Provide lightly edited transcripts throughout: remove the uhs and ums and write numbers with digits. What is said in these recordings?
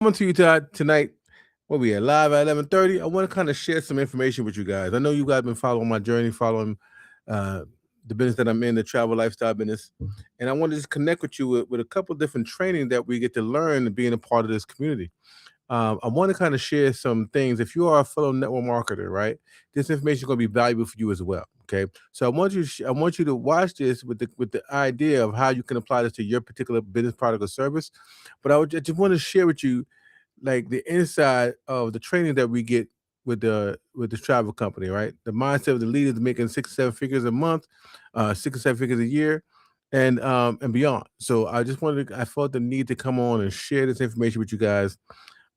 Coming to you tonight. Where we at live at 11:30. I want to kind of share some information with you guys. I know you guys been following my journey, following uh, the business that I'm in, the travel lifestyle business, and I want to just connect with you with a couple different training that we get to learn being a part of this community. I want to kind of share some things. If you are a fellow network marketer, right, this information is going to be valuable for you as well. Okay, so I want you to watch this with the idea of how you can apply this to your particular business, product, or service. But I just want to share with you like the inside of the training that we get with the travel company, right? The mindset of the leaders making 6 or 7 figures a month, 6 or 7 figures a year, and beyond. So I felt the need to come on and share this information with you guys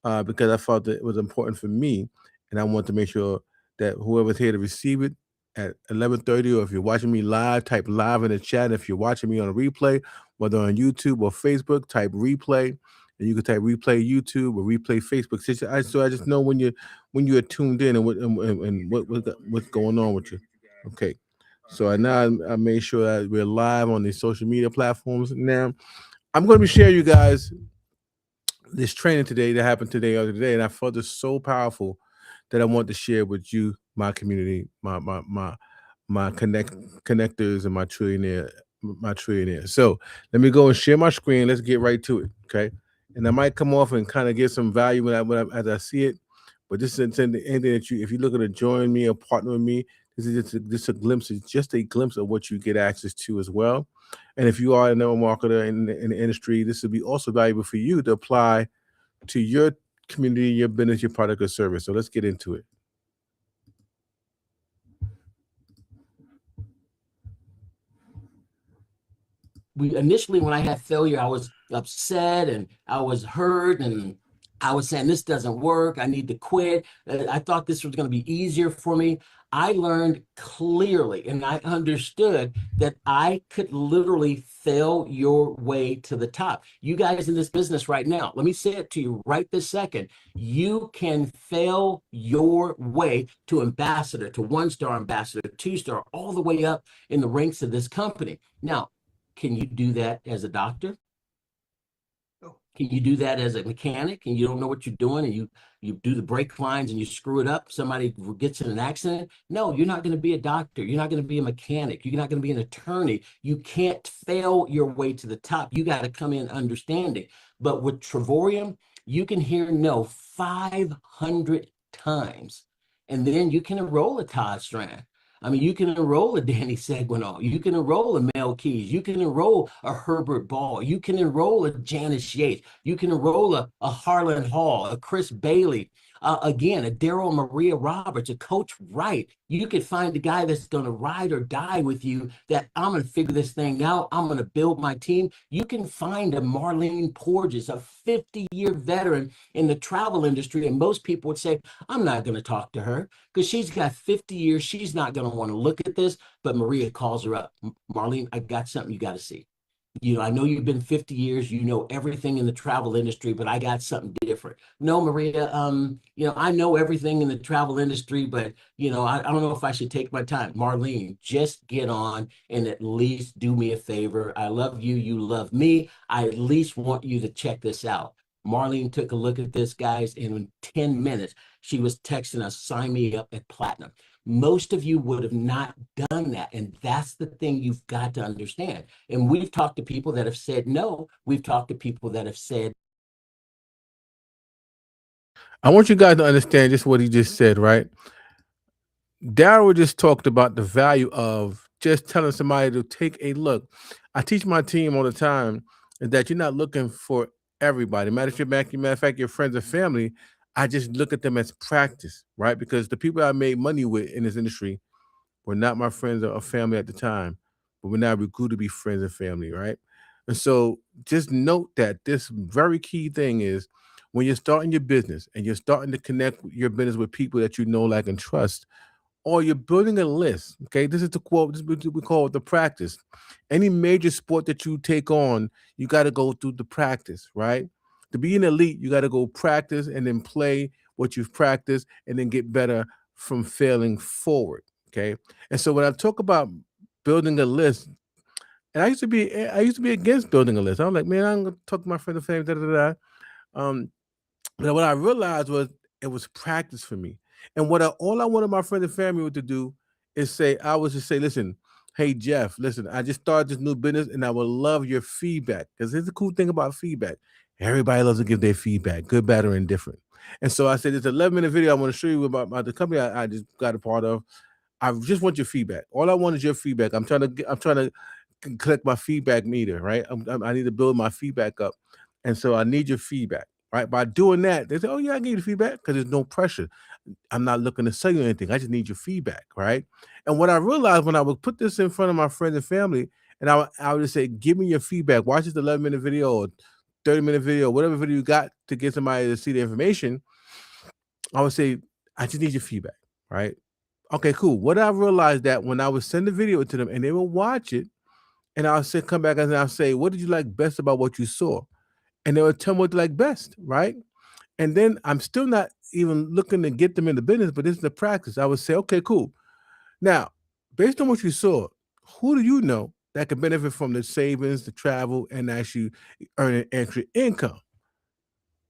because I felt that it was important for me, and I want to make sure that whoever's here to receive it at 11:30, or if you're watching me live, type live in the chat. If you're watching me on a replay, whether on YouTube or Facebook, type replay, and you can type replay YouTube or replay Facebook. So I just know when you're tuned in and what's going on with you. Okay. So I made sure that we're live on these social media platforms. Now I'm going to be sharing you guys this training today that happened today or today, and I felt it so powerful that I want to share with you, my community, my connectors, and my trillionaire. So let me go and share my screen. Let's get right to it, okay? And I might come off and kind of get some value as I see it, but this isn't anything that if you're looking to join me or partner with me, this is just a glimpse, it's just a glimpse of what you get access to as well. And if you are a network marketer in the industry, this will be also valuable for you to apply to your community, your business, your product or service. So let's get into it. We initially, when I had failure, I was upset and I was hurt and I was saying this doesn't work, I need to quit. I thought this was going to be easier for me. I learned clearly and I understood that I could literally fail your way to the top. You guys in this business right now, let me say it to you right this second. You can fail your way to ambassador, to 1-star ambassador, 2-star, all the way up in the ranks of this company. Now, can you do that as a doctor? Can you do that as a mechanic and you don't know what you're doing and you do the brake lines and you screw it up, somebody gets in an accident? No, you're not going to be a doctor. You're not going to be a mechanic. You're not going to be an attorney. You can't fail your way to the top. You got to come in understanding. But with Trevorium, you can hear no 500 times, and then you can enroll a Todd Strand. I mean, you can enroll a Danny Seguinal. You can enroll a Mel Keys. You can enroll a Herbert Ball. You can enroll a Janice Yates. You can enroll a Harlan Hall, a Chris Bailey. Again, a Daryl Maria Roberts, a Coach Wright. You could find a guy that's going to ride or die with you, that I'm going to figure this thing out. I'm going to build my team. You can find a Marlene Porges, a 50-year veteran in the travel industry. And most people would say, I'm not going to talk to her because she's got 50 years. She's not going to want to look at this. But Maria calls her up. Marlene, I got something you got to see. I know you've been 50 years, you know everything in the travel industry, but I got something different. No, Maria, I know everything in the travel industry, but I don't know if I should take my time. Marlene, just get on and at least do me a favor. I love you, you love me. I at least want you to check this out. Marlene took a look at this, guys, and in 10 minutes, she was texting us, sign me up at Platinum. Most of you would have not done that. And that's the thing you've got to understand. And we've talked to people that have said no. We've talked to people that have said. I want you guys to understand just what he just said, right? Daryl just talked about the value of just telling somebody to take a look. I teach my team all the time is that you're not looking for everybody. Matter of fact, your friends and family, I just look at them as practice, right? Because the people I made money with in this industry were not my friends or family at the time, but we're now we grew to be friends and family, right? And so just note that this very key thing is when you're starting your business and you're starting to connect your business with people that you know, like, and trust, or you're building a list. Okay, this is the quote. This is what we call it the practice. Any major sport that you take on, you got to go through the practice, right? To be an elite, you got to go practice and then play what you've practiced, and then get better from failing forward. Okay, and so when I talk about building a list, and I used to be against building a list. I was like, man, I'm gonna talk to my friend and family, da da da. But what I realized was it was practice for me. And all I wanted my friends and family to do is say, I was just say, listen, hey Jeff, listen, I just started this new business and I would love your feedback. Because here's the cool thing about feedback. Everybody loves to give their feedback, good, bad, or indifferent. And so I said, this 11-minute video I want to show you about the company I just got a part of. I just want your feedback. All I want is your feedback. I'm trying to collect my feedback meter, right? I need to build my feedback up. And so I need your feedback, right? By doing that, they say, oh, yeah, I give you feedback because there's no pressure. I'm not looking to sell you anything. I just need your feedback, right? And what I realized when I would put this in front of my friends and family, and I would just say, give me your feedback. Watch this 11-minute video or 30-minute video, whatever video you got to get somebody to see the information. I would say, I just need your feedback, right? Okay, cool. What I realized that when I would send the video to them and they would watch it, and I'll say, come back and I'll say, what did you like best about what you saw? And they would tell me what they like best, right? And then I'm still not even looking to get them in the business, but this is the practice. I would say, okay, cool. Now, based on what you saw, who do you know that could benefit from the savings, the travel, and actually earn an extra income?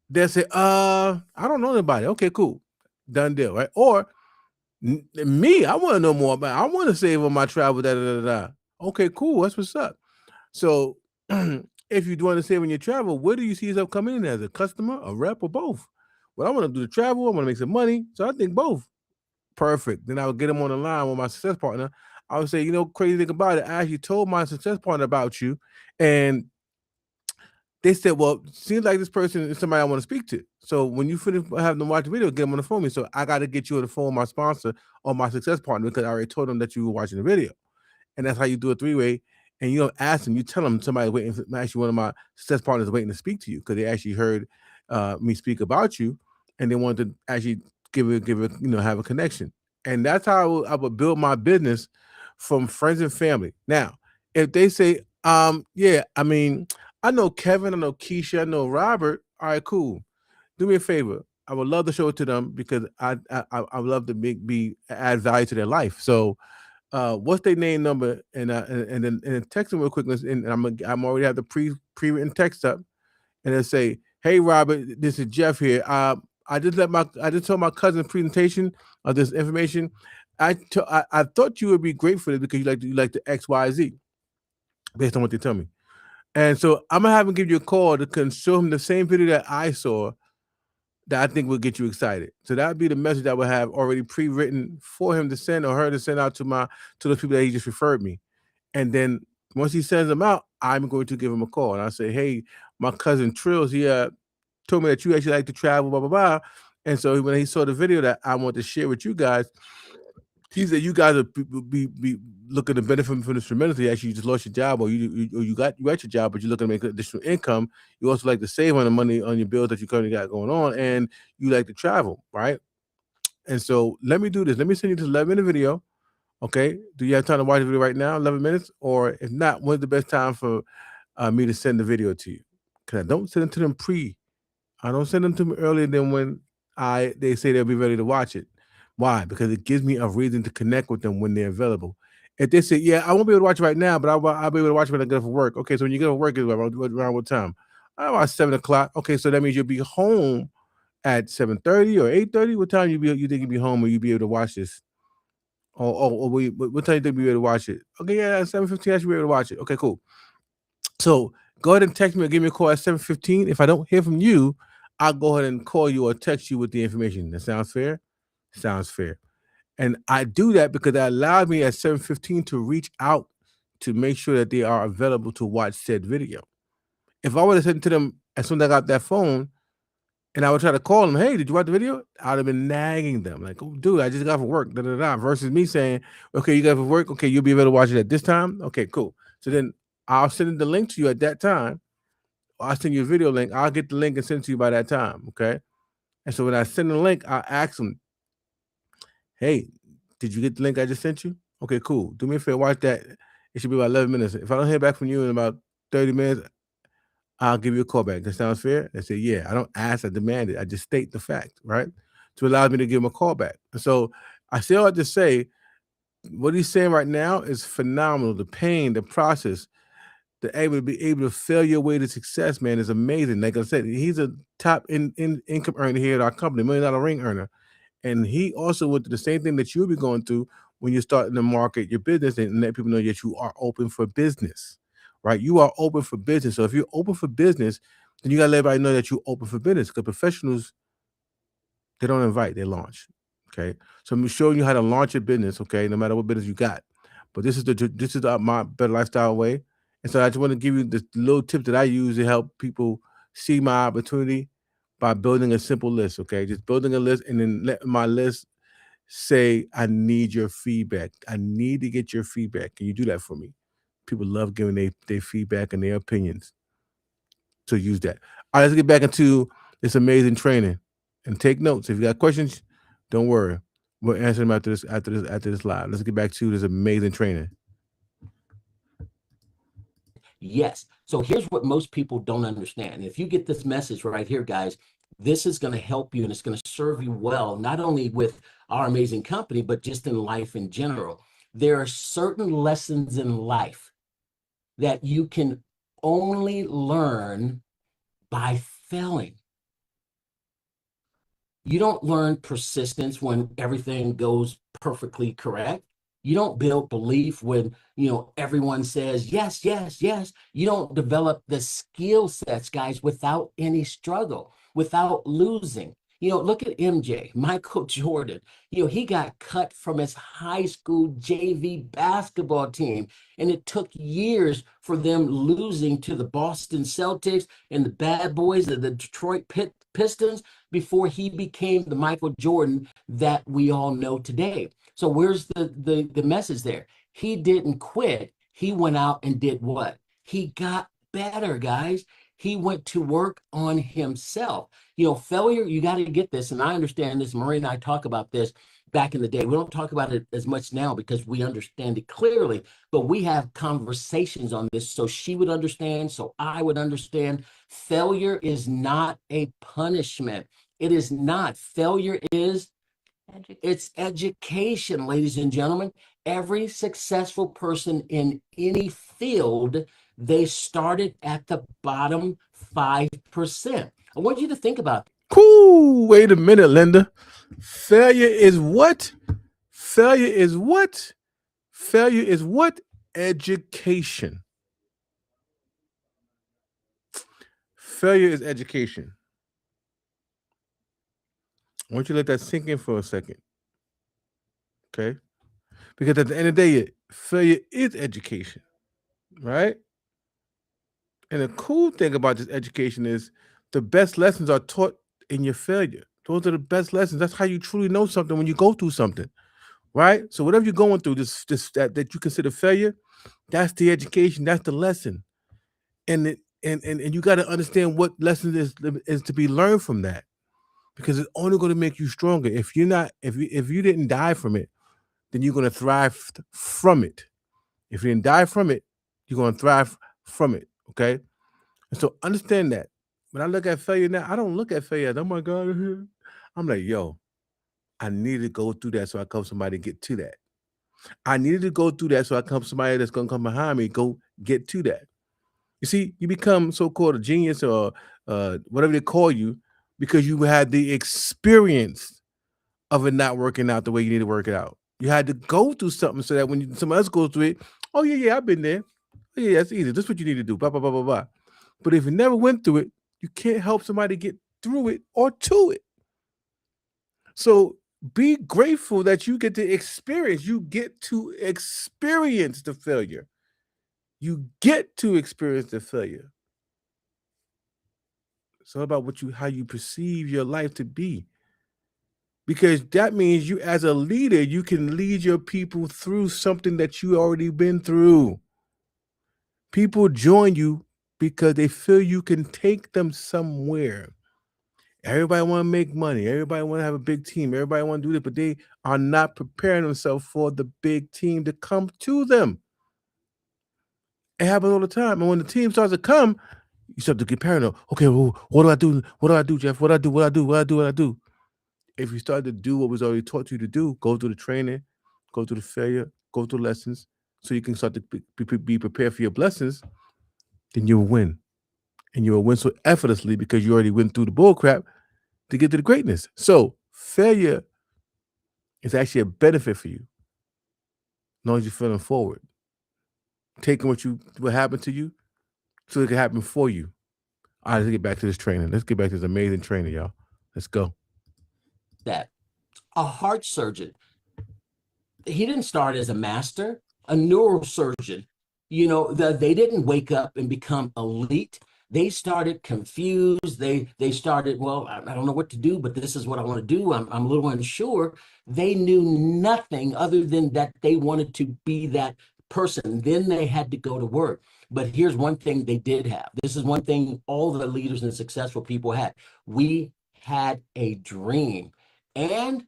They'll say, I don't know anybody. Okay, cool. Done deal, right? Or me, I want to know more about. I want to save on my travel. Da da da da. Okay, cool. That's what's up. So, if you want to save on your travel, where do you see yourself coming in as a customer, a rep, or both? Well, I want to do the travel. I want to make some money. So I think both. Perfect. Then I would get them on the line with my success partner. I would say, crazy thing about it, I actually told my success partner about you, and they said, well, seems like this person is somebody I want to speak to. So when you finish having them watch the video, get them on the phone with me. So I got to get you on the phone with my sponsor or my success partner because I already told them that you were watching the video. And that's how you do a three-way. And you don't ask them, you tell them somebody waiting. Actually, one of my success partners waiting to speak to you because they actually heard me speak about you, and they wanted to actually give it, have a connection. And that's how I would build my business from friends and family. Now, if they say, yeah, I mean, I know Kevin, I know Keisha, I know Robert. All right, cool. Do me a favor. I would love to show it to them because I would love to add value to their life. So what's their name, number, and then text them real quick, and I'm already have the pre-written text up, and then say, hey Robert, this is Jeff here. I just told my cousin presentation of this information. I thought you would be great for this because you like the XYZ based on what they tell me. And so I'm gonna have him give you a call to show him the same video that I saw that I think will get you excited. So that would be the message I would have already pre-written for him to send or her to send out to those people that he just referred me. And then once he sends them out, I'm going to give him a call and I say, hey, my cousin Trills, he told me that you actually like to travel, blah blah blah. And so when he saw the video that I want to share with you guys, he said you guys will be looking to benefit from this tremendously. Actually, you just lost your job, or you got your job, but you're looking to make additional income. You also like to save on the money on your bills that you currently got going on, and you like to travel, right? And so let me do this. Let me send you this 11-minute video. Okay. Do you have time to watch the video right now? 11 minutes, or if not, when's the best time for me to send the video to you? Because I don't send it to them I don't send them to them earlier than when they say they'll be ready to watch it. Why? Because it gives me a reason to connect with them when they're available. If they say, yeah, I won't be able to watch it right now, but I'll be able to watch it when I get off work. Okay, so when you get off work, it's around what time? About 7 o'clock. Okay, so that means you'll be home at 7:30 or 8:30. What time you think you'll be home or you'll be able to watch this? Or what time you think you'll be able to watch it? Okay, yeah, 7:15, I should be able to watch it. Okay, cool. So go ahead and text me or give me a call at 7:15. If I don't hear from you, I'll go ahead and call you or text you with the information. That sounds fair? Sounds fair. And I do that because that allowed me at 7:15 to reach out to make sure that they are available to watch said video. If I would have said to them as soon as I got that phone and I would try to call them, hey, did you watch the video? I'd have been nagging them like, oh, dude, I just got from work, versus me saying, okay, you got from work. Okay, you'll be able to watch it at this time. Okay, cool. So then I'll send the link to you at that time. I'll send you a video link. I'll get the link and send it to you by that time. Okay. And so when I send the link, I'll ask them, hey, did you get the link I just sent you? Okay, cool. Do me a favor, watch that. It should be about 11 minutes. If I don't hear back from you in about 30 minutes, I'll give you a call back. That sounds fair? They say, yeah. I don't ask, I demand it. I just state the fact, right? To allow me to give him a call back. And so I say all that to say, what he's saying right now is phenomenal. The pain, the process, able to be able to fail your way to success, man, is amazing. Like I said, he's a top in income earner here at our company, $1 million ring earner. And he also went through the same thing that you'll be going through when you're starting to market your business and let people know that you are open for business, right? You are open for business. So if you're open for business, then you got to let everybody know that you're open for business, because professionals, they don't invite, they launch. Okay. So I'm showing you how to launch your business, okay, no matter what business you got. But this is my better lifestyle way. And so I just want to give you the little tip that I use to help people see my opportunity by building a simple list. Okay. Just building a list and then let my list say, I need your feedback. I need to get your feedback. Can you do that for me? People love giving their feedback and their opinions. So use that. All right, let's get back into this amazing training and take notes. If you got questions, don't worry. We'll answer them after this live. Let's get back to this amazing training. Yes. So here's what most people don't understand. If you get this message right here, guys, this is going to help you and it's going to serve you well, not only with our amazing company, but just in life in general. There are certain lessons in life that you can only learn by failing. You don't learn persistence when everything goes perfectly correct. You don't build belief when, everyone says, yes, yes, yes. You don't develop the skill sets, guys, without any struggle, without losing. Look at MJ, Michael Jordan. He got cut from his high school JV basketball team, and it took years for them losing to the Boston Celtics and the bad boys of the Detroit Pistons before he became the Michael Jordan that we all know today. So where's the message there? He didn't quit. He went out and did what? He got better, guys. He went to work on himself. Failure, you got to get this. And I understand this. Marie and I talk about this back in the day. We don't talk about it as much now because we understand it clearly, but we have conversations on this so she would understand, so I would understand. Failure is not a punishment. It is not. Failure is it's education, ladies and gentlemen. Every successful person in any field, they started at the bottom 5%. I want you to think about Cool. Wait a minute, Linda. Failure is what? Failure is what? Failure is what? Education. Failure is education. I want you to let that sink in for a second. Okay? Because at the end of the day, failure is education, right? And the cool thing about this education is the best lessons are taught in your failure. Those are the best lessons. That's how you truly know something when you go through something, right? So whatever you're going through, that you consider failure, that's the education. That's the lesson, and you got to understand what lesson is to be learned from that, because it's only going to make you stronger. If you didn't die from it, then you're going to thrive from it. If you didn't die from it, you're going to thrive from it. Okay. And so understand that. When I look at failure now, I don't look at failure as, oh my God. I'm like, yo, I needed to go through that so I come somebody get to that. I needed to go through that so I come somebody that's gonna come behind me, go get to that. You see, you become so-called a genius or whatever they call you because you had the experience of it not working out the way you need to work it out. You had to go through something so that when someone else goes through it, oh yeah, I've been there. Oh, yeah, that's easy. That's what you need to do. Blah blah blah blah blah. But if you never went through it, you can't help somebody get through it or to it. So be grateful that you get to experience. You get to experience the failure. You get to experience the failure. It's all about how you perceive your life to be. Because that means you, as a leader, you can lead your people through something that you already been through. People join you because they feel you can take them somewhere. Everybody want to make money. Everybody want to have a big team. Everybody want to do this, but they are not preparing themselves for the big team to come to them. It happens all the time. And when the team starts to come, you start to get paranoid. Okay, well, what do I do? What do I do, Jeff? What do I do? What do I do? What do I do? What do I do? If you start to do what was already taught you to do, go through the training, go through the failure, go through lessons, so you can start to be prepared for your blessings. then you'll win. And you'll win so effortlessly because you already went through the bull crap to get to the greatness. So failure is actually a benefit for you, as long as you're feeling forward, taking what happened to you so it can happen for you. All right, let's get back to this training. Let's get back to this amazing training, y'all. Let's go. That a heart surgeon, he didn't start as a master, a neurosurgeon. They didn't wake up and become elite. They started confused. They started, well, I don't know what to do, but this is what I want to do. I'm a little unsure. They knew nothing other than that they wanted to be that person. Then they had to go to work. But here's one thing they did have. This is one thing all the leaders and successful people had. We had a dream. And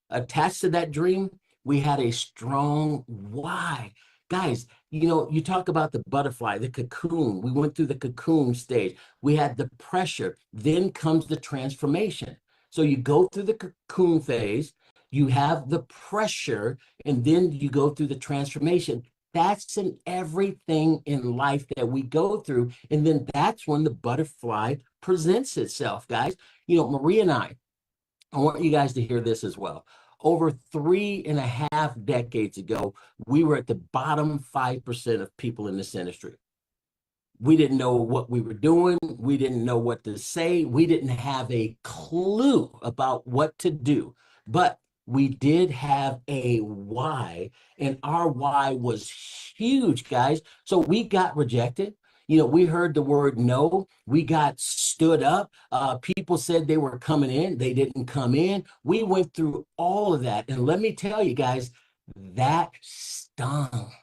attached to that dream, we had a strong why. Guys, you talk about the butterfly, the cocoon. We went through the cocoon stage. We had the pressure. Then comes the transformation. So you go through the cocoon phase, you have the pressure, and then you go through the transformation. That's in everything in life that we go through. And then that's when the butterfly presents itself, guys. Maria and I want you guys to hear this as well. Over 3.5 decades ago, we were at the bottom 5% of people in this industry. We didn't know what we were doing. We didn't know what to say. We didn't have a clue about what to do. But we did have a why, and our why was huge, guys. So we got rejected. We heard the word no. We got stood up. People said they were coming in. They didn't come in. We went through all of that. And let me tell you guys, that stung.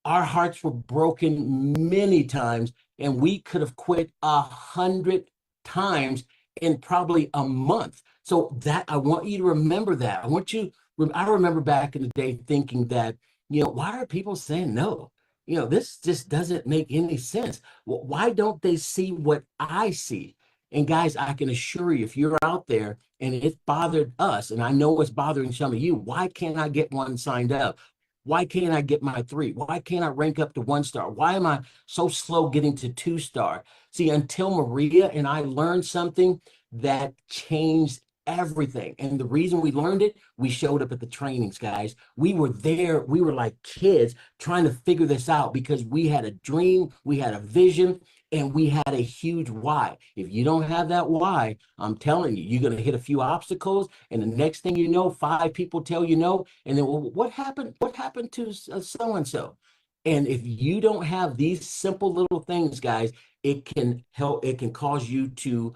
Our hearts were broken many times, and we could have quit 100 times in probably a month. So that I want you to remember that. I remember back in the day thinking that, why are people saying no? This just doesn't make any sense. Why don't they see what I see? And guys, I can assure you, if you're out there and it bothered us, and I know it's bothering some of you, why can't I get one signed up? Why can't I get my 3? Why can't I rank up to 1-star? Why am I so slow getting to 2-star? See, until Maria and I learned something that changed everything. And the reason we learned it, we showed up at the trainings, guys. We were there. We were like kids trying to figure this out because we had a dream, we had a vision, and we had a huge why. If you don't have that why, I'm telling you, you're going to hit a few obstacles, and the next thing you know, 5 people tell you no, and then, well, what happened? What happened to so-and-so? And if you don't have these simple little things, guys, it can help. It can cause you to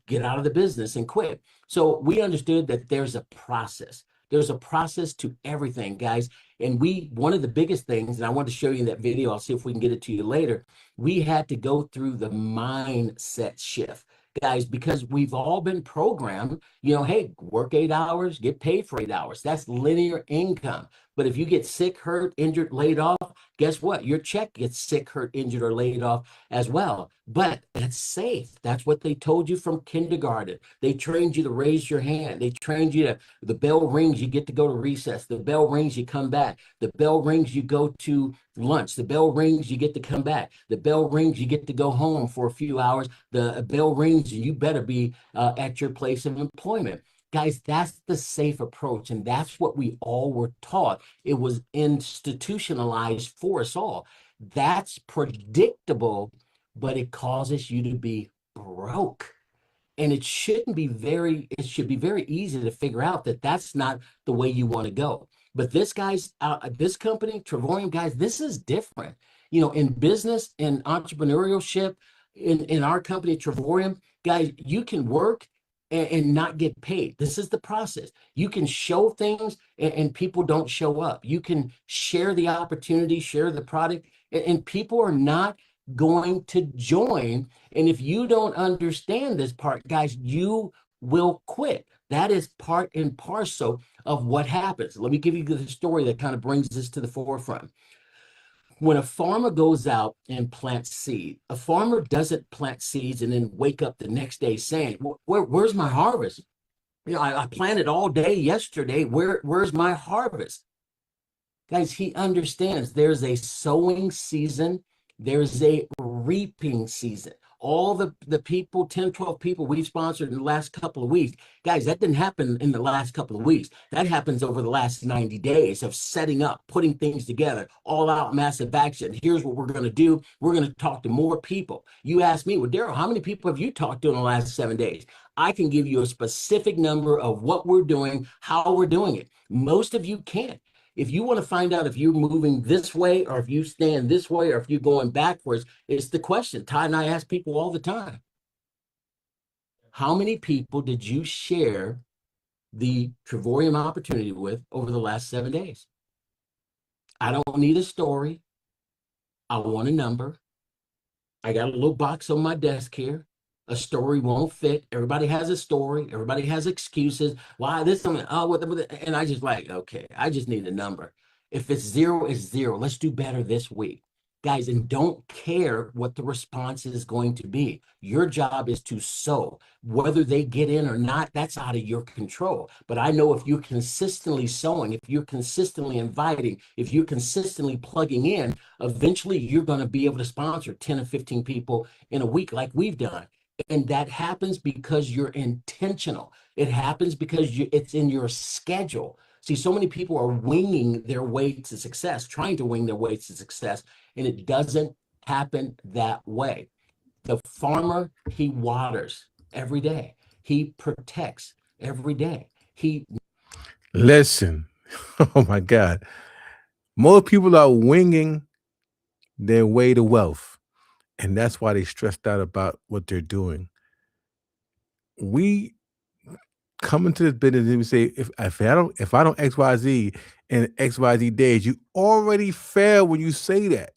get out of the business and quit. So we understood that there's a process. There's a process to everything, guys. And one of the biggest things, and I want to show you in that video, I'll see if we can get it to you later. We had to go through the mindset shift, guys, because we've all been programmed, hey, work 8 hours, get paid for 8 hours. That's linear income. But if you get sick, hurt, injured, laid off, guess what? Your check gets sick, hurt, injured, or laid off as well. But that's safe. That's what they told you from kindergarten. They trained you to raise your hand. They trained you to, the bell rings, you get to go to recess. The bell rings, you come back. The bell rings, you go to lunch. The bell rings, you get to come back. The bell rings, you get to go home for a few hours. The bell rings, you better be at your place of employment. Guys, that's the safe approach, and that's what we all were taught. It was institutionalized for us all. That's predictable, but it causes you to be broke. And it should be very easy to figure out that that's not the way you want to go. But this company, Trevorium, guys, this is different. In business, in entrepreneurship, in our company, Trevorium, guys, you can work and not get paid. This is the process. You can show things and people don't show up. You can share the opportunity, share the product, and people are not going to join. And if you don't understand this part, guys, you will quit. That is part and parcel of what happens. Let me give you the story that kind of brings this to the forefront. When a farmer goes out and plants seed, a farmer doesn't plant seeds and then wake up the next day saying, where's my harvest? I planted all day yesterday. Where's my harvest? Guys, he understands there's a sowing season, there's a reaping season. All the people, 10, 12 people we've sponsored in the last couple of weeks, guys, that didn't happen in the last couple of weeks. That happens over the last 90 days of setting up, putting things together, all out massive action. Here's what we're going to do. We're going to talk to more people. You ask me, well, Daryl, how many people have you talked to in the last 7 days? I can give you a specific number of what we're doing, how we're doing it. Most of you can't. If you want to find out if you're moving this way or if you stand this way or if you're going backwards, it's the question. Ty and I ask people all the time. How many people did you share the Trivorium opportunity with over the last 7 days? I don't need a story. I want a number. I got a little box on my desk here. A story won't fit. Everybody has a story. Everybody has excuses. Why this? And I just like, okay, I just need a number. If it's zero, it's zero. Let's do better this week. Guys, and don't care what the response is going to be. Your job is to sow. Whether they get in or not, that's out of your control. But I know if you're consistently sowing, if you're consistently inviting, if you're consistently plugging in, eventually you're going to be able to sponsor 10 or 15 people in a week like we've done. And that happens because you're intentional. It happens because it's in your schedule. See, so many people are winging their way to success, trying to wing their way to success, and it doesn't happen that way. The farmer, he waters every day. He protects every day. Listen, oh my God. Most people are winging their way to wealth. And that's why they stressed out about what they're doing. We come into this business and we say, if I don't XYZ in XYZ days, you already fail when you say that.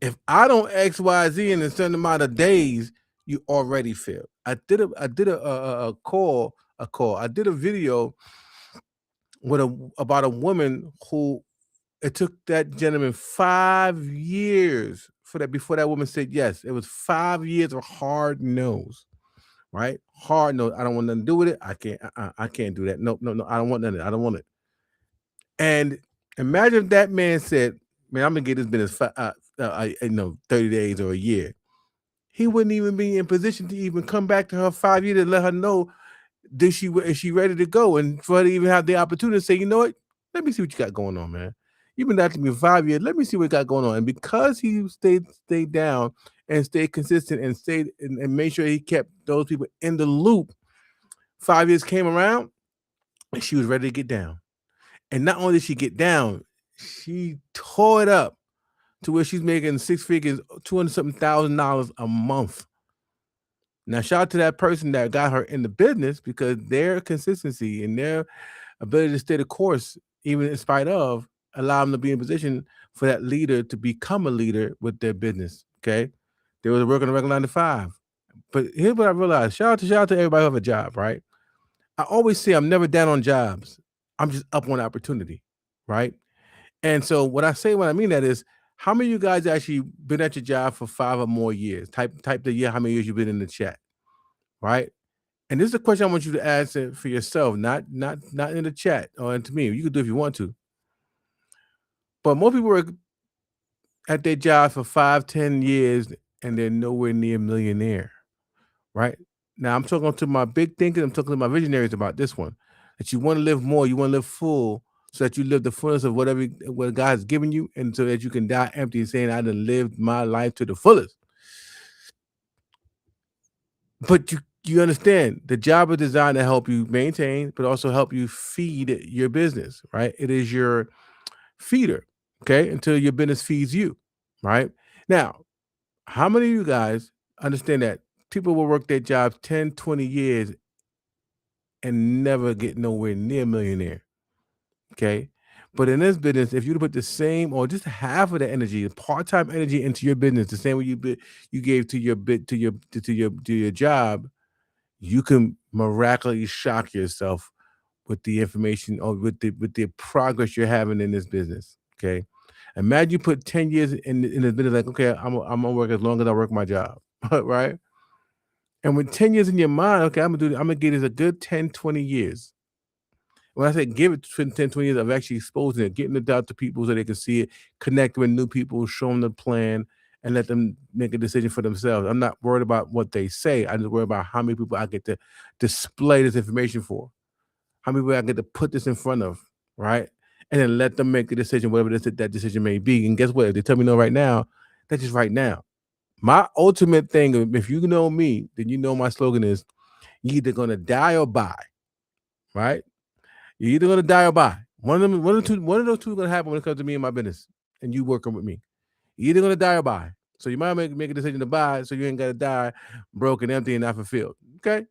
If I don't XYZ in a certain amount of days, you already failed. I did a call. I did a video about a woman who it took that gentleman 5 years for that before that woman said yes. It was 5 years of hard no's, right? Hard no. I don't want nothing to do with it. I can't. I can't do that. No. I don't want none of it. I don't want it. And imagine if that man said, "Man, I'm gonna get this business 30 days or a year." He wouldn't even be in position to even come back to her 5 years to let her know is she ready to go, and for her to even have the opportunity to say, you know what, let me see what you got going on, man. You've been after me for 5 years. Let me see what you got going on. And because he stayed down and stayed consistent and stayed and made sure he kept those people in the loop, 5 years came around and she was ready to get down. And not only did she get down, she tore it up to where she's making six figures, 200 something $1,000 a month. Now, shout out to that person that got her in the business because their consistency and their ability to stay the course, even in spite of, allow them to be in position for that leader to become a leader with their business. Okay. They were working a regular 9 to 5. But here's what I realized. Shout out to everybody who have a job, right? I always say I'm never down on jobs. I'm just up on opportunity, right? And so what I say when I mean that is, how many of you guys actually been at your job for 5 or more years? Type the year, how many years you've been in the chat, right? And this is a question I want you to answer for yourself, not in the chat or to me. You can do it if you want to. But most people are at their job for 5, 10 years and they're nowhere near millionaire, right? Now I'm talking to my big thinkers, I'm talking to my visionaries about this one. That you want to live more, you want to live full, so that you live the fullness of what God has given you, and so that you can die empty, saying, I done lived my life to the fullest. But you understand the job is designed to help you maintain, but also help you feed your business, right? It is your feeder, okay, until your business feeds you, right? Now, how many of you guys understand that people will work their jobs 10, 20 years and never get nowhere near millionaire? Okay. But in this business, if you put the same or just half of the energy, part-time energy into your business, the same way you gave to your job, you can miraculously shock yourself with the information or with the progress you're having in this business. Okay. Imagine you put 10 years in this business, like, okay, I'm gonna work as long as I work my job, right? And with 10 years in your mind, okay, I'm gonna get this a good 10, 20 years. When I say give it 10, 20 years of actually exposing it, getting it out to people so they can see it, connect with new people, show them the plan, and let them make a decision for themselves. I'm not worried about what they say. I'm just worried about how many people I get to display this information for, how many people I get to put this in front of, right? And then let them make a decision, whatever that decision may be. And guess what? If they tell me no right now, that's just right now. My ultimate thing, if you know me, then you know my slogan is you either gonna die or buy, right? You're either gonna die or buy. One of those two is gonna happen when it comes to me and my business, and you working with me. You're either gonna die or buy. So you might make a decision to buy, so you ain't gotta die broken, empty, and not fulfilled. Okay.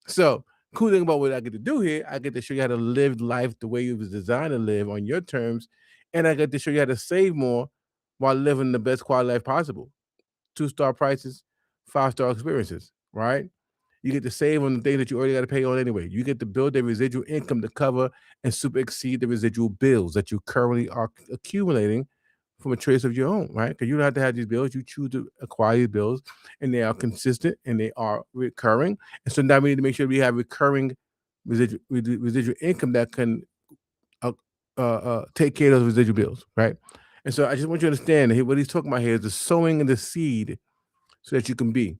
So cool thing about what I get to do here, I get to show you how to live life the way you was designed to live on your terms, and I get to show you how to save more while living the best quality life possible. 2-star prices, 5-star experiences, right? You get to save on the things that you already got to pay on anyway. You get to build a residual income to cover and super exceed the residual bills that you currently are accumulating from a choice of your own, right? Because you don't have to have these bills. You choose to acquire these bills, and they are consistent and they are recurring. And so now we need to make sure we have recurring residual income that can uh, take care of those residual bills, right? And so I just want you to understand that what he's talking about here is the sowing and the seed so that you can be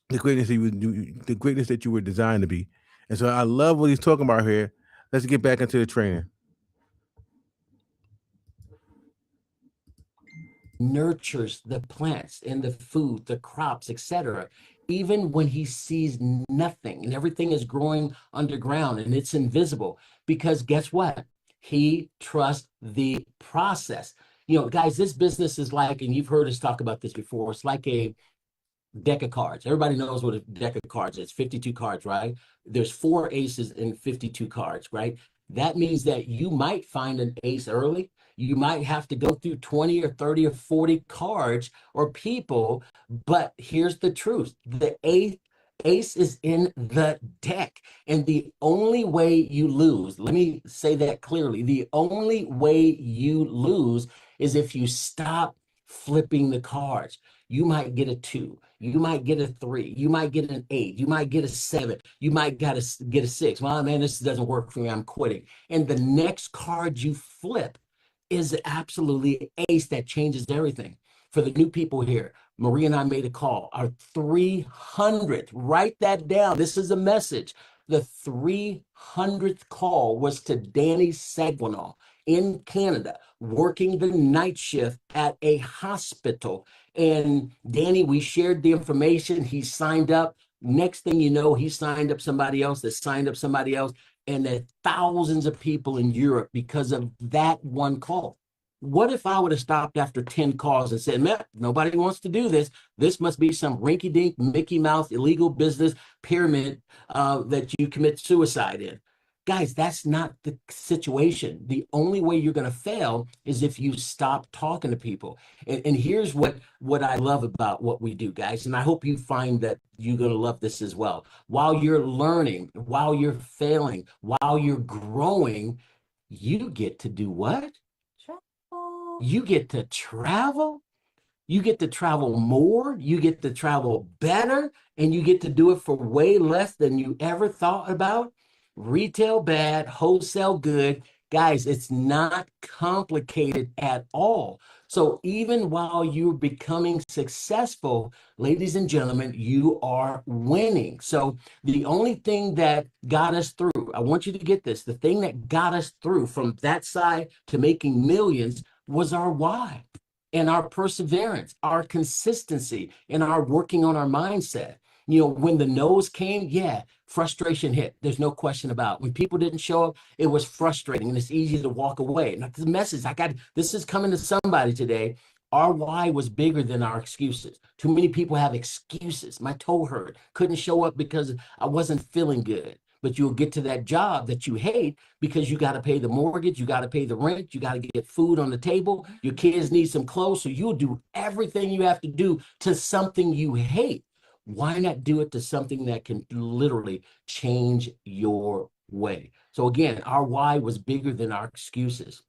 the greatness that you were designed to be. And so I love what he's talking about here. Let's get back into the training. Nurtures the plants and the food, the crops, etc. Even when he sees nothing and everything is growing underground and it's invisible, because guess what? He trusts the process. You know, guys, this business is like, and you've heard us talk about this before, it's like a deck of cards. Everybody knows what a deck of cards is. 52 cards, right? There's 4 aces in 52 cards, right? That means that you might find an ace early. You might have to go through 20 or 30 or 40 cards or people, but here's the truth. The ace is in the deck. And the only way you lose, let me say that clearly, the only way you lose is if you stop flipping the cards. You might get a 2, you might get a 3, you might get an 8, you might get a 7, you might get a 6. Well, man, this doesn't work for me, I'm quitting. And the next card you flip is absolutely ace that changes everything. For the new people here, Marie and I made a call, our 300th, write that down. This is a message. The 300th call was to Danny Sagwanal in Canada, working the night shift at a hospital. And Danny, we shared the information. He signed up. Next thing you know, he signed up somebody else that signed up somebody else, and there are thousands of people in Europe because of that one call. What if I would have stopped after 10 calls and said, man, nobody wants to do this. This must be some rinky-dink, Mickey Mouse, illegal business pyramid that you commit suicide in. Guys, that's not the situation. The only way you're going to fail is if you stop talking to people. And here's what I love about what we do, guys. And I hope you find that you're going to love this as well. While you're learning, while you're failing, while you're growing, you get to do what? You get to travel. You get to travel more, you get to travel better, and you get to do it for way less than you ever thought about. Retail bad, wholesale good. Guys, it's not complicated at all. So even while you're becoming successful, ladies and gentlemen, you are winning. So the only thing that got us through, I want you to get this, the thing that got us through from that side to making millions was our why and our perseverance, our consistency, and our working on our mindset. You know, when the no's came, yeah, frustration hit. There's no question about it. When people didn't show up, it was frustrating and it's easy to walk away. And the message this is coming to somebody today. Our why was bigger than our excuses. Too many people have excuses. My toe hurt, couldn't show up because I wasn't feeling good. But you'll get to that job that you hate because you got to pay the mortgage, you got to pay the rent, you got to get food on the table, your kids need some clothes, so you'll do everything you have to do to something you hate. Why not do it to something that can literally change your way? So again, our why was bigger than our excuses.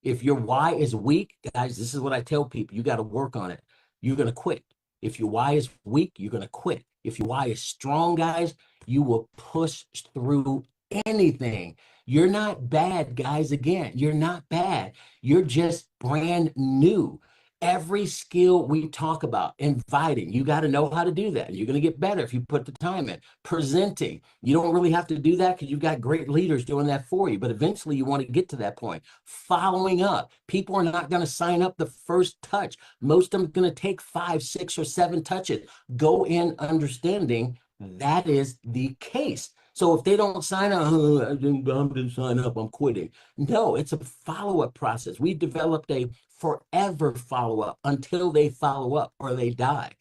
If your why is weak, guys, this is what I tell people, you got to work on it. You're going to quit. If your why is weak, you're going to quit. If your why is strong, guys, you will push through anything. You're not bad, guys. Again, you're not bad. You're just brand new. Every skill we talk about, inviting, you got to know how to do that. You're going to get better if you put the time in. Presenting, you don't really have to do that because you've got great leaders doing that for you. But eventually you want to get to that point. Following up, people are not going to sign up the first touch. Most of them are going to take 5, 6, or 7 touches. Go in understanding that is the case. So if they don't sign up, "Oh, I didn't sign up, I'm quitting." No, it's a follow-up process. We developed a forever follow-up until they follow up or they die.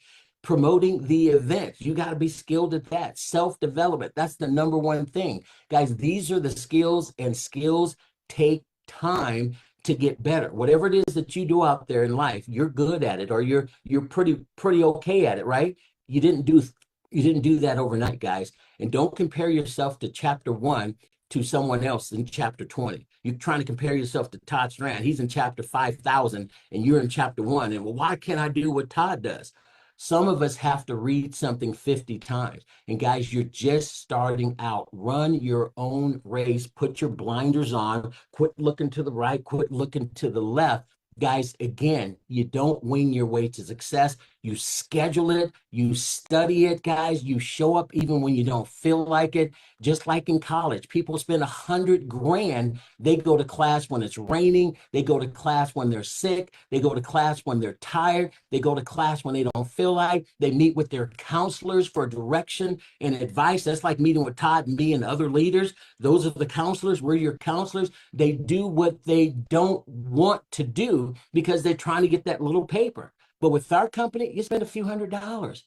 Promoting the event, you got to be skilled at that. Self-development, that's the number one thing. Guys, these are the skills, and skills take time to get better. Whatever it is that you do out there in life, you're good at it, or you're pretty okay at it, right? You didn't do you didn't do that overnight, guys. And don't compare yourself to chapter 1 to someone else in chapter 20. You're trying to compare yourself to Todd Strand. He's in chapter 5,000 and you're in chapter 1. And well, why can't I do what Todd does? Some of us have to read something 50 times. And guys, you're just starting out. Run your own race. Put your blinders on. Quit looking to the right. Quit looking to the left. Guys, again, you don't wing your way to success. You schedule it, you study it, guys. You show up even when you don't feel like it. Just like in college, people spend $100,000. They go to class when it's raining. They go to class when they're sick. They go to class when they're tired. They go to class when they don't feel like. They meet with their counselors for direction and advice. That's like meeting with Todd and me and other leaders. Those are the counselors. We're your counselors. They do what they don't want to do because they're trying to get that little paper. But with our company, you spend a few $100s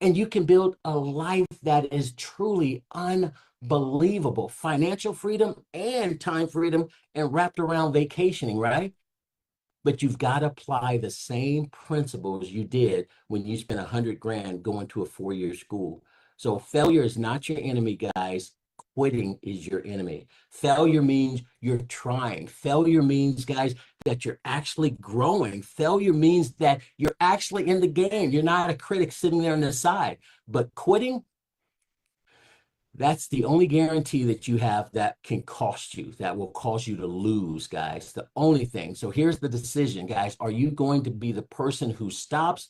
and you can build a life that is truly unbelievable. Financial freedom and time freedom, and wrapped around vacationing, right? But you've got to apply the same principles you did when you spent $100,000 going to a 4-year school. So failure is not your enemy, guys. Quitting is your enemy. Failure means you're trying. Failure means, guys, that you're actually growing. Failure means that you're actually in the game. You're not a critic sitting there on the side. But quitting, that's the only guarantee that you have that can cost you, that will cause you to lose, guys. The only thing. So here's the decision, guys. Are you going to be the person who stops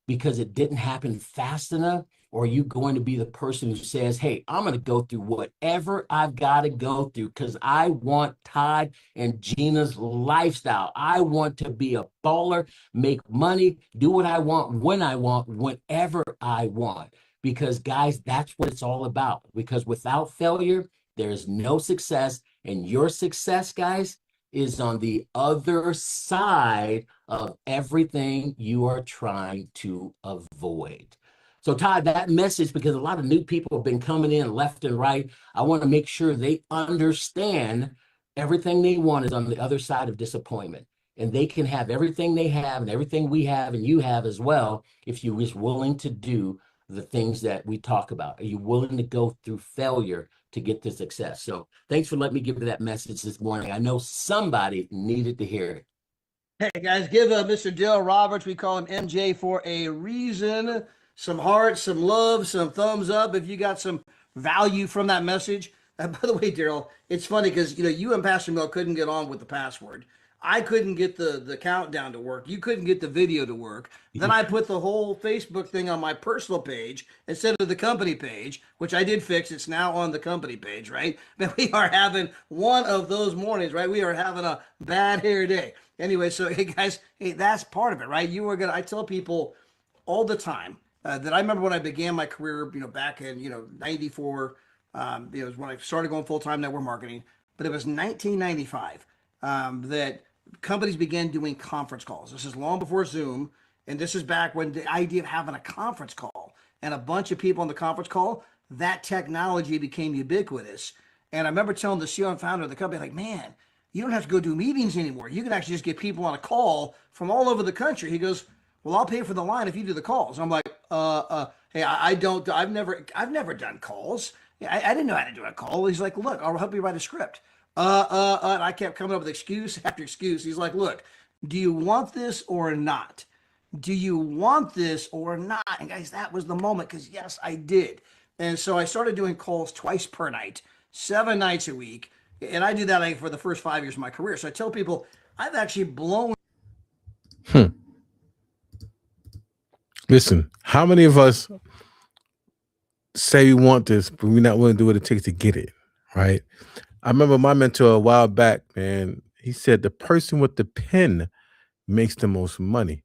because it didn't happen fast enough? Or are you going to be the person who says, hey, I'm going to go through whatever I've got to go through because I want Todd and Gina's lifestyle. I want to be a baller, make money, do what I want, when I want, whenever I want. Because, guys, that's what it's all about. Because without failure, there's no success. And your success, guys, is on the other side of everything you are trying to avoid. So, Todd, that message, because a lot of new people have been coming in left and right, I want to make sure they understand everything they want is on the other side of disappointment. And they can have everything they have and everything we have and you have as well if you're just willing to do the things that we talk about. Are you willing to go through failure to get to success? So thanks for letting me give that message this morning. I know somebody needed to hear it. Hey guys, give Mr. Dale Roberts, we call him MJ for a reason, some hearts, some love, some thumbs up if you got some value from that message. By the way, Daryl, it's funny because you and Pastor Mill couldn't get on with the password. I couldn't get the countdown to work. You couldn't get the video to work. Then I put the whole Facebook thing on my personal page instead of the company page, which I did fix. It's now on the company page, right? But we are having one of those mornings, right? We are having a bad hair day. Anyway, so hey guys, hey, that's part of it, right? I tell people all the time that I remember when I began my career, back in, 94, it was when I started going full-time network marketing, but it was 1995 that companies began doing conference calls. This is long before Zoom, and this is back when the idea of having a conference call and a bunch of people on the conference call, that technology became ubiquitous. And I remember telling the CEO and founder of the company, like, man, you don't have to go do meetings anymore. You can actually just get people on a call from all over the country. He goes, well, I'll pay for the line if you do the calls. I'm like, hey, I've never done calls. I didn't know how to do a call. He's like, look, I'll help you write a script. And I kept coming up with excuse after excuse. He's like, look, do you want this or not? Do you want this or not? And guys, that was the moment, because yes, I did. And so I started doing calls twice per night. 7 nights a week. And I do that like for the first 5 years of my career. So I tell people I've actually blown. Listen, how many of us say we want this, but we're not willing to do what it takes to get it, right? I remember my mentor a while back, man. He said the person with the pen makes the most money.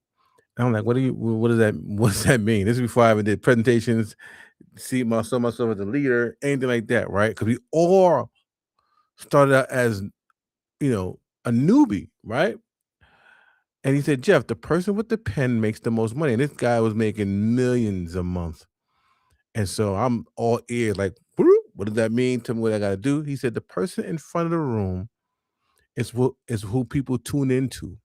And I'm like, what does that mean? This is before I ever did presentations, saw myself as a leader, anything like that, right? Because we all started out as, a newbie, right? And he said, Jeff, the person with the pen makes the most money. And this guy was making millions a month. And so I'm all ears, like, what does that mean? Tell me what I got to do. He said, the person in front of the room is who people tune into.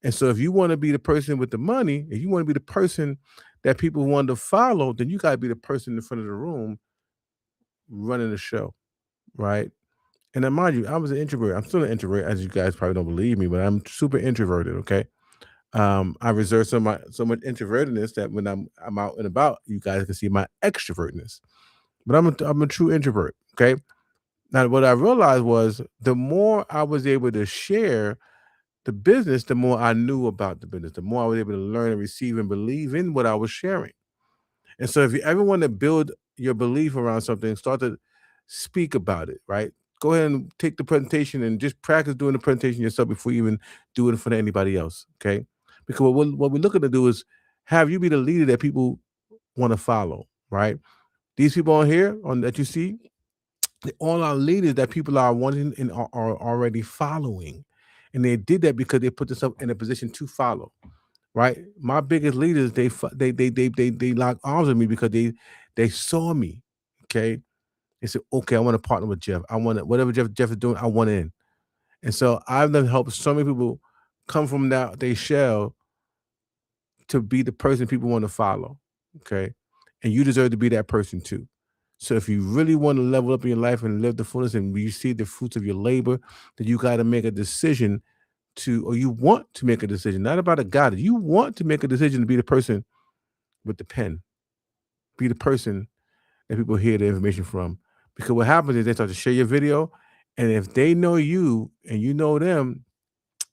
And so if you want to be the person with the money, if you want to be the person that people want to follow, then you got to be the person in front of the room running the show, right? And then mind you, I was an introvert. I'm still an introvert, as you guys probably don't believe me, but I'm super introverted, okay? I reserve so much introvertedness that when I'm out and about, you guys can see my extrovertness. But I'm a true introvert, okay? Now, what I realized was the more I was able to share the business, the more I knew about the business, the more I was able to learn and receive and believe in what I was sharing. And so if you ever want to build your belief around something, start to speak about it, right? Go ahead and take the presentation and just practice doing the presentation yourself before you even do it in front of anybody else, okay? Because what we're looking to do is have you be the leader that people want to follow, right? These people on here that you see, they all are leaders that people are wanting and are already following. And they did that because they put themselves in a position to follow, right? My biggest leaders, they locked arms with me because they saw me, okay? They said, okay, I want to partner with Jeff. I want to, whatever Jeff is doing, I want in. And so I've done helped so many people come from that they shell to be the person people want to follow, okay? And you deserve to be that person too. So if you really want to level up in your life and live the fullness and you see the fruits of your labor, then you got to make a decision or you want to make a decision, not about a God. You want to make a decision to be the person with the pen, be the person that people hear the information from. Because what happens is they start to share your video, and if they know you and you know them,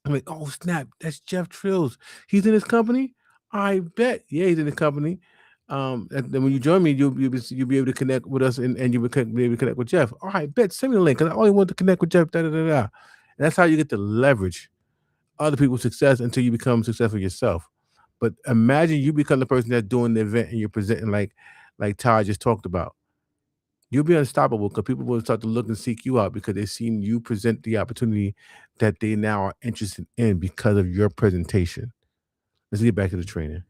I'm like, oh snap, that's Jeff Trills. He's in his company. I bet, yeah, he's in the company. And then when you join me, you'll be able to connect with us, and you'll be able to connect with Jeff. All right, bet, send me the link because I only want to connect with Jeff. Da da da da. And that's how you get to leverage other people's success until you become successful yourself. But imagine you become the person that's doing the event and you're presenting like Todd just talked about. You'll be unstoppable because people will start to look and seek you out because they've seen you present the opportunity that they now are interested in because of your presentation. Let's get back to the training.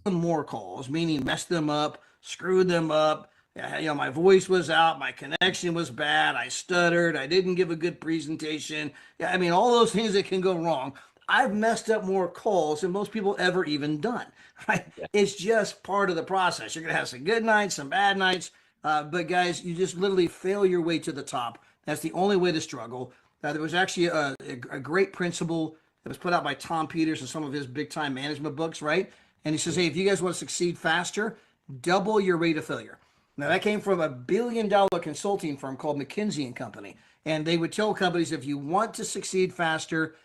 More calls, meaning messed them up, screwed them up. My voice was out, my connection was bad, I stuttered, I didn't give a good presentation. I mean, all those things that can go wrong. I've messed up more calls than most people ever even done, right? Yeah. It's just part of the process. You're going to have some good nights, some bad nights. But guys, you just literally fail your way to the top. That's the only way to struggle. There was actually a great principle that was put out by Tom Peters in some of his big time management books, right? And he says, hey, if you guys want to succeed faster, double your rate of failure. Now that came from $1 billion consulting firm called McKinsey and Company. And they would tell companies, if you want to succeed faster,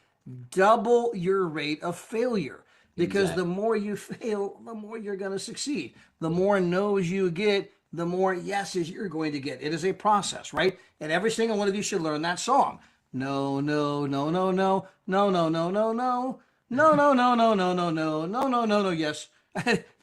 double your rate of failure. Because the more you fail, the more you're going to succeed. The more no's you get, the more yeses you're going to get. It is a process, right? And every single one of you should learn that song. No, no, no, no, no, no, no, no, no, no. No, no, no, no, no, no, no, no, no, no, no, yes.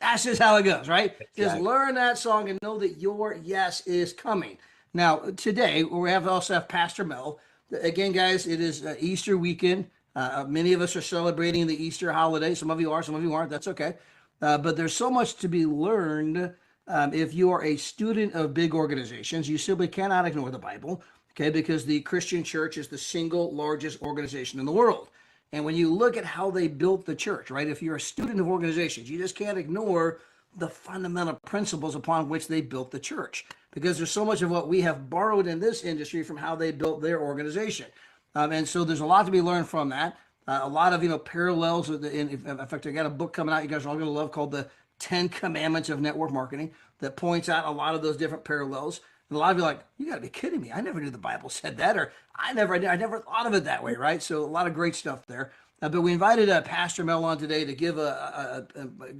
That's just how it goes, right? Exactly. Just learn that song and know that your yes is coming. Now, today, we also have Pastor Mel. Again, guys, it is Easter weekend. Many of us are celebrating the Easter holiday. Some of you are, some of you aren't. That's okay. But there's so much to be learned. If you are a student of big organizations, you simply cannot ignore the Bible, okay? Because the Christian church is the single largest organization in the world. And when you look at how they built the church, right? If you're a student of organizations, you just can't ignore the fundamental principles upon which they built the church, because there's so much of what we have borrowed in this industry from how they built their organization. And so there's a lot to be learned from that. A lot of, parallels. In fact, I got a book coming out you guys are all going to love called The 10 Commandments of Network Marketing that points out a lot of those different parallels. And a lot of you are like, you got to be kidding me. I never knew the Bible said that, or I never thought of it that way, right? So a lot of great stuff there. But we invited Pastor Mel on today to give a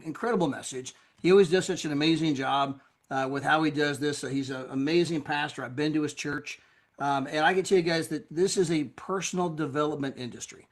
incredible message. He always does such an amazing job with how he does this. He's an amazing pastor. I've been to his church. And I can tell you guys that this is a personal development industry.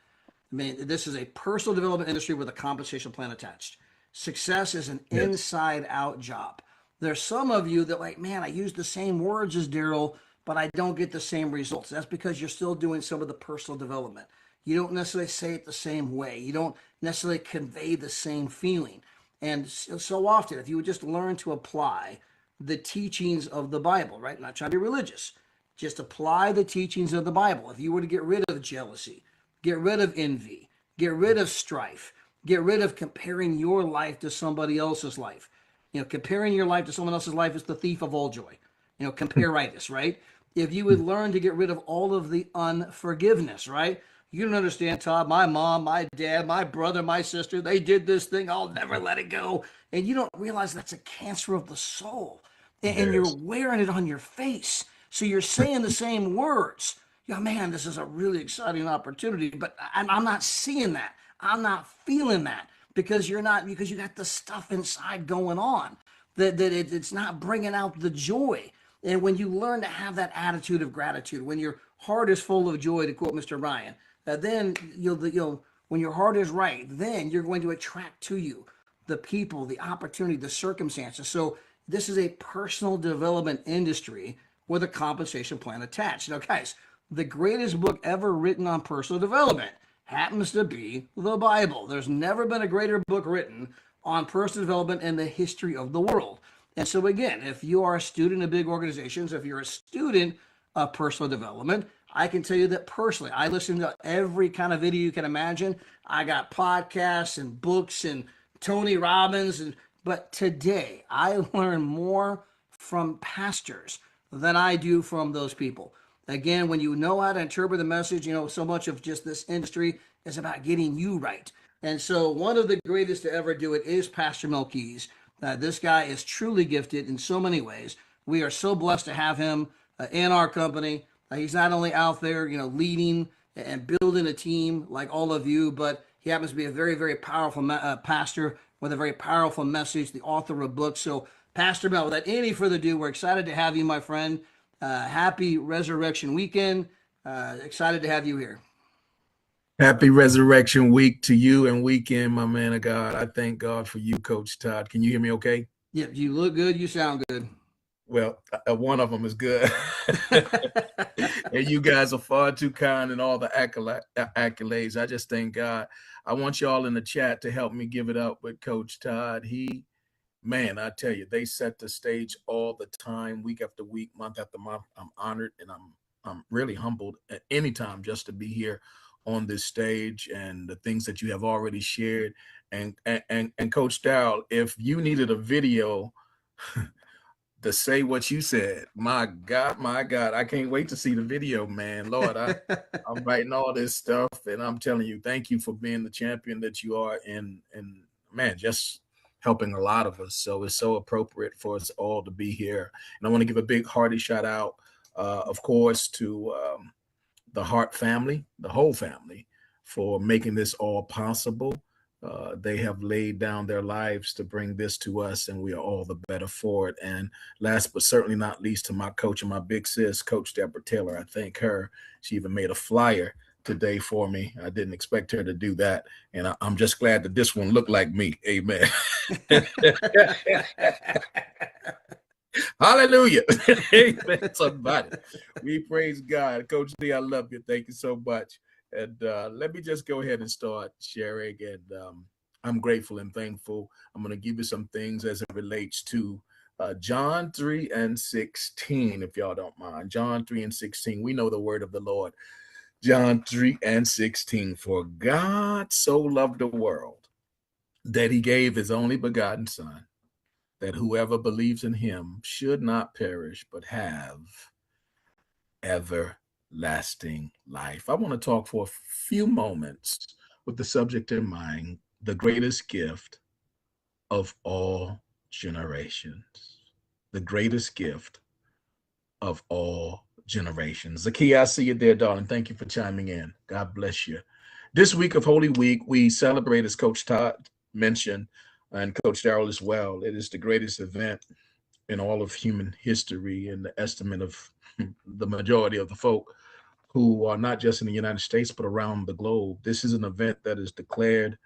I mean, this is a personal development industry with a compensation plan attached. Success is an inside out job. There's some of you that like, man, I use the same words as Daryl, but I don't get the same results. That's because you're still doing some of the personal development. You don't necessarily say it the same way. You don't necessarily convey the same feeling. And so often, if you would just learn to apply the teachings of the Bible, right? I'm not trying to be religious. Just apply the teachings of the Bible. If you were to get rid of jealousy, get rid of envy, get rid of strife, get rid of comparing your life to somebody else's life. Comparing your life to someone else's life is the thief of all joy. Comparitis, right? If you would learn to get rid of all of the unforgiveness, right? You don't understand, Todd. My mom, my dad, my brother, my sister, they did this thing. I'll never let it go. And you don't realize that's a cancer of the soul. And you're wearing it on your face. So you're saying the same words. Man, this is a really exciting opportunity, but I'm not seeing that. I'm not feeling that because you got the stuff inside going on that it's not bringing out the joy. And when you learn to have that attitude of gratitude, when your heart is full of joy, to quote Mr. Ryan, then when your heart is right, then you're going to attract to you the people, the opportunity, the circumstances. So this is a personal development industry with a compensation plan attached. Now, guys, the greatest book ever written on personal development happens to be the Bible. There's never been a greater book written on personal development in the history of the world. And so again, if you are a student of big organizations, if you're a student of personal development, I can tell you that personally, I listen to every kind of video you can imagine. I got podcasts and books and Tony Robbins, but today I learn more from pastors than I do from those people. Again, when you know how to interpret the message, so much of just this industry is about getting you right. And so one of the greatest to ever do it is Pastor Melkees. This guy is truly gifted in so many ways. We are so blessed to have him in our company. He's not only out there, leading and building a team like all of you, but he happens to be a very, very powerful pastor with a very powerful message, the author of books. So, Pastor Mel, without any further ado, we're excited to have you, my friend. Happy Resurrection Weekend. Excited to have you here. Happy Resurrection Week to you and weekend, my man of God. I thank God for you, Coach Todd. Can you hear me okay? Yep, you look good. You sound good. Well, one of them is good. And you guys are far too kind and all the accolades. I just thank God. I want y'all in the chat to help me give it up with Coach Todd. Man, I tell you, they set the stage all the time, week after week, month after month. I'm honored and I'm really humbled at any time just to be here on this stage and the things that you have already shared. And Coach Darrell, if you needed a video to say what you said, my God, I can't wait to see the video, man. Lord, I'm writing all this stuff and I'm telling you, thank you for being the champion that you are and man, just helping a lot of us. So it's so appropriate for us all to be here. And I want to give a big hearty shout out, of course, to the Hart family, the whole family, for making this all possible. They have laid down their lives to bring this to us, and we are all the better for it. And last but certainly not least, to my coach and my big sis, Coach Deborah Taylor. I thank her. She even made a flyer today for me. I didn't expect her to do that. And I'm just glad that this one looked like me. Amen. Hallelujah. Amen. Somebody. We praise God. Coach D, I love you. Thank you so much. And let me just go ahead and start sharing. And I'm grateful and thankful. I'm going to give you some things as it relates to John 3:16, if y'all don't mind. John 3:16. We know the word of the Lord. John 3:16. For God so loved the world that he gave his only begotten Son, that whoever believes in him should not perish, but have everlasting life. I want to talk for a few moments with the subject in mind, the greatest gift of all generations. The greatest gift of all generations. Zakiya, I see you there, darling. Thank you for chiming in. God bless you. This week of Holy Week, we celebrate, as Coach Todd mentioned, and Coach Darrell as well. It is the greatest event in all of human history, in the estimate of the majority of the folk who are not just in the United States, but around the globe. This is an event that is declared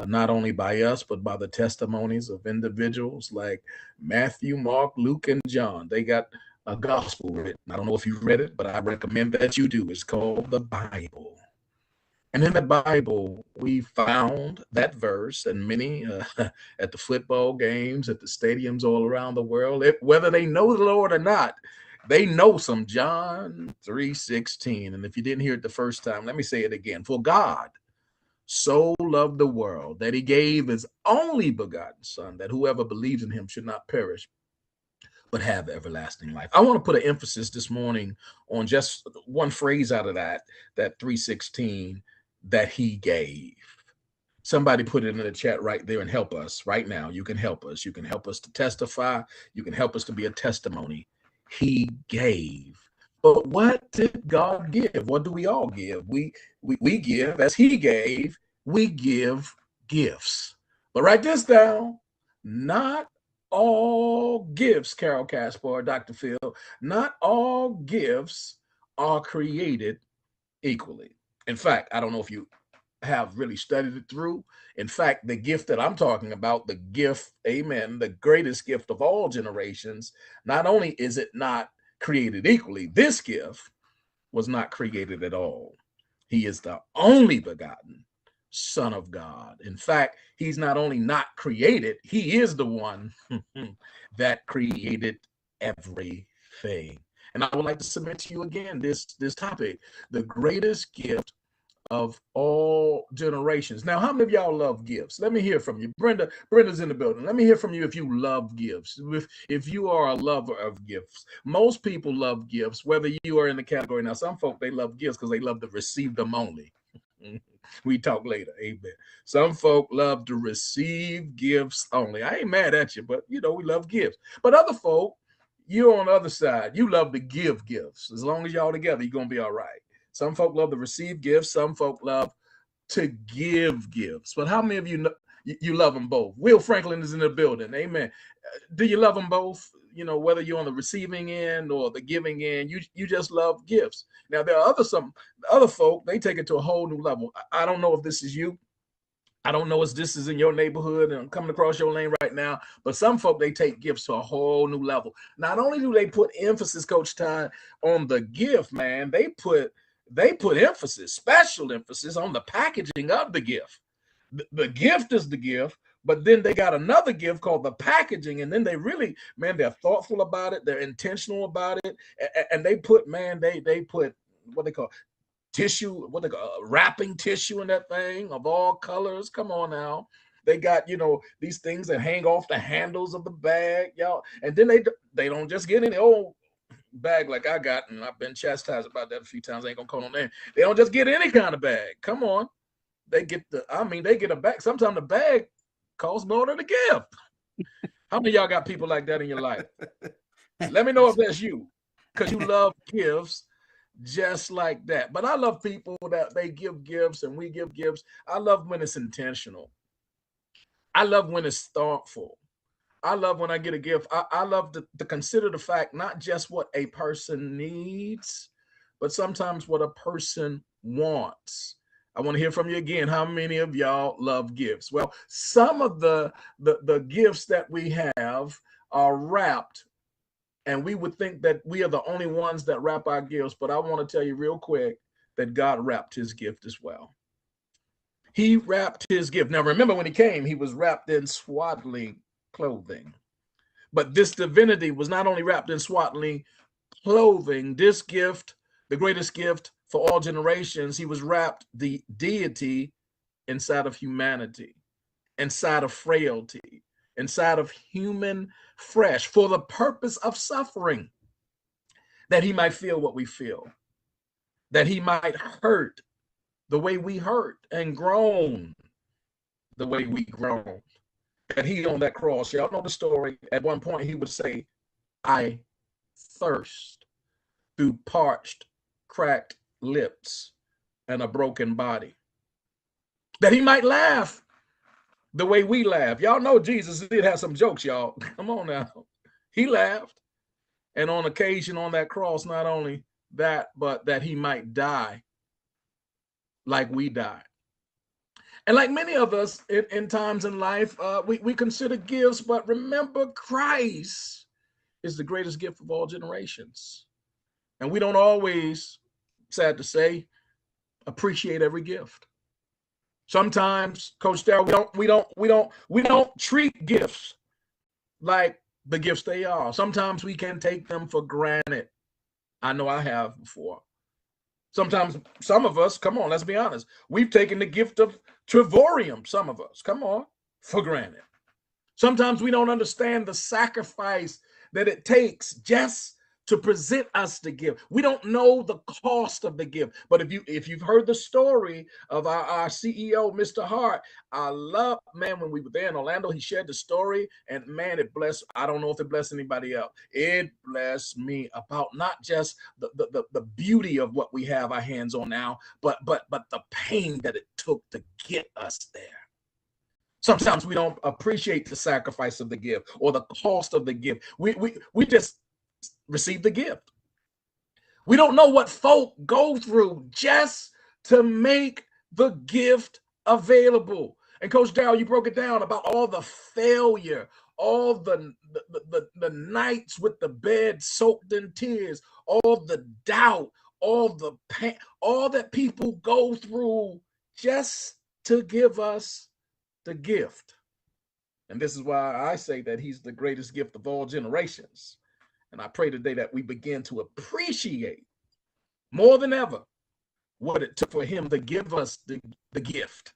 not only by us, but by the testimonies of individuals like Matthew, Mark, Luke, and John. They got a gospel written. I don't know if you've read it, but I recommend that you do. It's called the Bible. And in the Bible, we found that verse, and many at the football games, at the stadiums all around the world, whether they know the Lord or not, they know some John 3:16. And if you didn't hear it the first time, let me say it again. For God so loved the world that he gave his only begotten Son, that whoever believes in him should not perish, but have everlasting life. I want to put an emphasis this morning on just one phrase out of that 3:16, that he gave. Somebody put it in the chat right there and help us right now. You can help us. You can help us to testify. You can help us to be a testimony. He gave. But what did God give? What do we all give? We give as he gave. We give gifts. But write this down. Not all gifts, Carol Caspar, Dr. Phil, not all gifts are created equally. In fact, I don't know if you have really studied it through. In fact, the gift that I'm talking about, the gift, amen, the greatest gift of all generations, not only is it not created equally, this gift was not created at all. He is the only begotten Son of God. In fact, he's not only not created, he is the one that created everything. And I would like to submit to you again this topic, the greatest gift of all generations. Now, how many of y'all love gifts? Let me hear from you. Brenda's in the building. Let me hear from you if you love gifts, if you are a lover of gifts. Most people love gifts, whether you are in the category. Now, some folk, they love gifts because they love to receive them only. We talk later. Amen. Some folk love to receive gifts only. I ain't mad at you, but, we love gifts. But other folk, you're on the other side. You love to give gifts. As long as y'all together, you're going to be all right. Some folk love to receive gifts. Some folk love to give gifts. But how many of you know you love them both? Will Franklin is in the building. Amen. Do you love them both? Whether you're on the receiving end or the giving end, you just love gifts. Now, there are other folk, they take it to a whole new level. I don't know if this is you. I don't know if this is in your neighborhood and I'm coming across your lane right now, but some folk, they take gifts to a whole new level. Not only do they put emphasis, Coach Todd, on the gift, man, they put emphasis, special emphasis on the packaging of the gift. The gift is the gift, but then they got another gift called the packaging, and then they really, man, they're thoughtful about it, they're intentional about it, and they put, man, they put what they call tissue, what they call wrapping tissue in that thing of all colors. Come on now. They got, these things that hang off the handles of the bag, y'all. And then they don't just get any old bag like I got, and I've been chastised about that a few times. I ain't gonna call no name. They don't just get any kind of bag. Come on. They get a bag. Sometimes the bag costs more than the gift. How many of y'all got people like that in your life? Let me know if that's you, because you love gifts just like that. But I love people that they give gifts and we give gifts. I love when it's intentional. I love when it's thoughtful. I love when I get a gift. I love to consider the fact, not just what a person needs, but sometimes what a person wants. I want to hear from you again. How many of y'all love gifts? Well, some of the gifts that we have are wrapped, and we would think that we are the only ones that wrap our gifts. But I want to tell you real quick that God wrapped his gift as well. He wrapped his gift. Now, remember, when he came, he was wrapped in swaddling clothing. But this divinity was not only wrapped in swaddling clothing, this gift, the greatest gift for all generations, he was wrapped, the deity, inside of humanity, inside of frailty, inside of human flesh, for the purpose of suffering, that he might feel what we feel, that he might hurt the way we hurt, and groan the way we groan. And he on that cross, y'all know the story. At one point, he would say, "I thirst." through parched, cracked lips and a broken body, that he might laugh the way we laugh. Y'all know Jesus did have some jokes, y'all. Come on now. He laughed. And on occasion on that cross, not only that, but that he might die like we died. And like many of us in times in life, we consider gifts, but remember, Christ is the greatest gift of all generations. And we don't always, sad to say, appreciate every gift. Sometimes, Coach Darrell, we don't treat gifts like the gifts they are. Sometimes we can take them for granted. I know I have before. Sometimes some of us, come on, let's be honest, we've taken the gift of Trivorium, some of us, come on, for granted. Sometimes we don't understand the sacrifice that it takes just to present us the gift. We don't know the cost of the gift. But if you've heard the story of our CEO, Mr. Hart, I love, man, when we were there in Orlando, he shared the story, and man, it blessed, I don't know if it blessed anybody else. It blessed me about not just the beauty of what we have our hands on now, but the pain that it took to get us there. Sometimes we don't appreciate the sacrifice of the gift or the cost of the gift. We just receive the gift. We don't know what folk go through just to make the gift available. And Coach Darrell, you broke it down about all the failure, all the nights with the bed soaked in tears, all the doubt, all the pain, all that people go through just to give us the gift. And this is why I say that he's the greatest gift of all generations. And I pray today that we begin to appreciate more than ever what it took for him to give us the gift.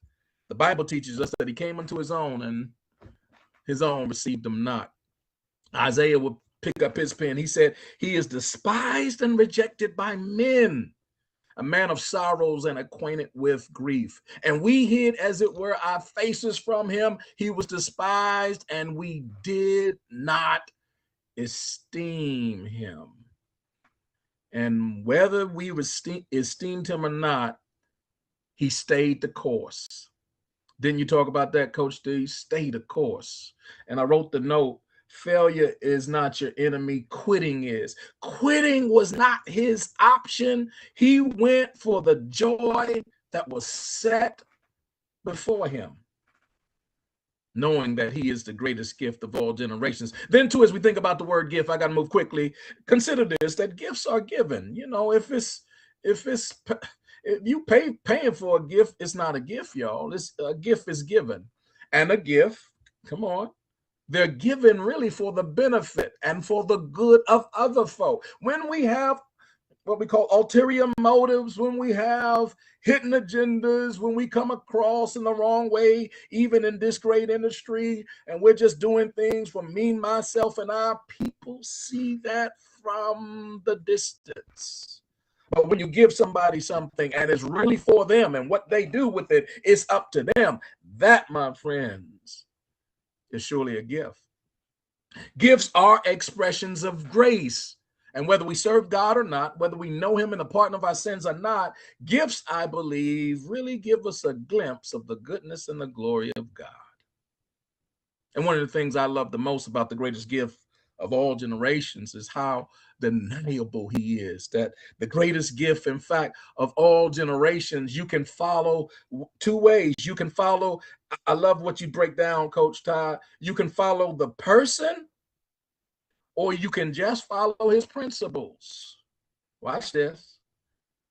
The Bible teaches us that he came unto his own, and his own received him not. Isaiah would pick up his pen. He said, he is despised and rejected by men, a man of sorrows and acquainted with grief. And we hid, as it were, our faces from him. He was despised, and we did not esteem him. And whether we esteemed him or not, he stayed the course. Didn't you talk about that, Coach D? Stay the course. And I wrote the note, failure is not your enemy, quitting is. Quitting was not his option. He went for the joy that was set before him, knowing that he is the greatest gift of all generations. Then too, as we think about the word gift, I got to move quickly. Consider this, that gifts are given. You know, if you paying for a gift, it's not a gift, y'all. It's a gift is given. And a gift, come on, they're given really for the benefit and for the good of other folk. When we have what we call ulterior motives, when we have hidden agendas, when we come across in the wrong way, even in this great industry, and we're just doing things for me, myself, and I, people see that from the distance. But when you give somebody something and it's really for them and what they do with it is up to them, that, my friends, is surely a gift. Gifts are expressions of grace. And whether we serve God or not, whether we know him and the pardon of our sins or not, gifts, I believe, really give us a glimpse of the goodness and the glory of God. And one of the things I love the most about the greatest gift of all generations is how deniable he is. That the greatest gift, in fact, of all generations, you can follow two ways. You can follow, I love what you break down, Coach Todd. You can follow the person, or you can just follow his principles. Watch this.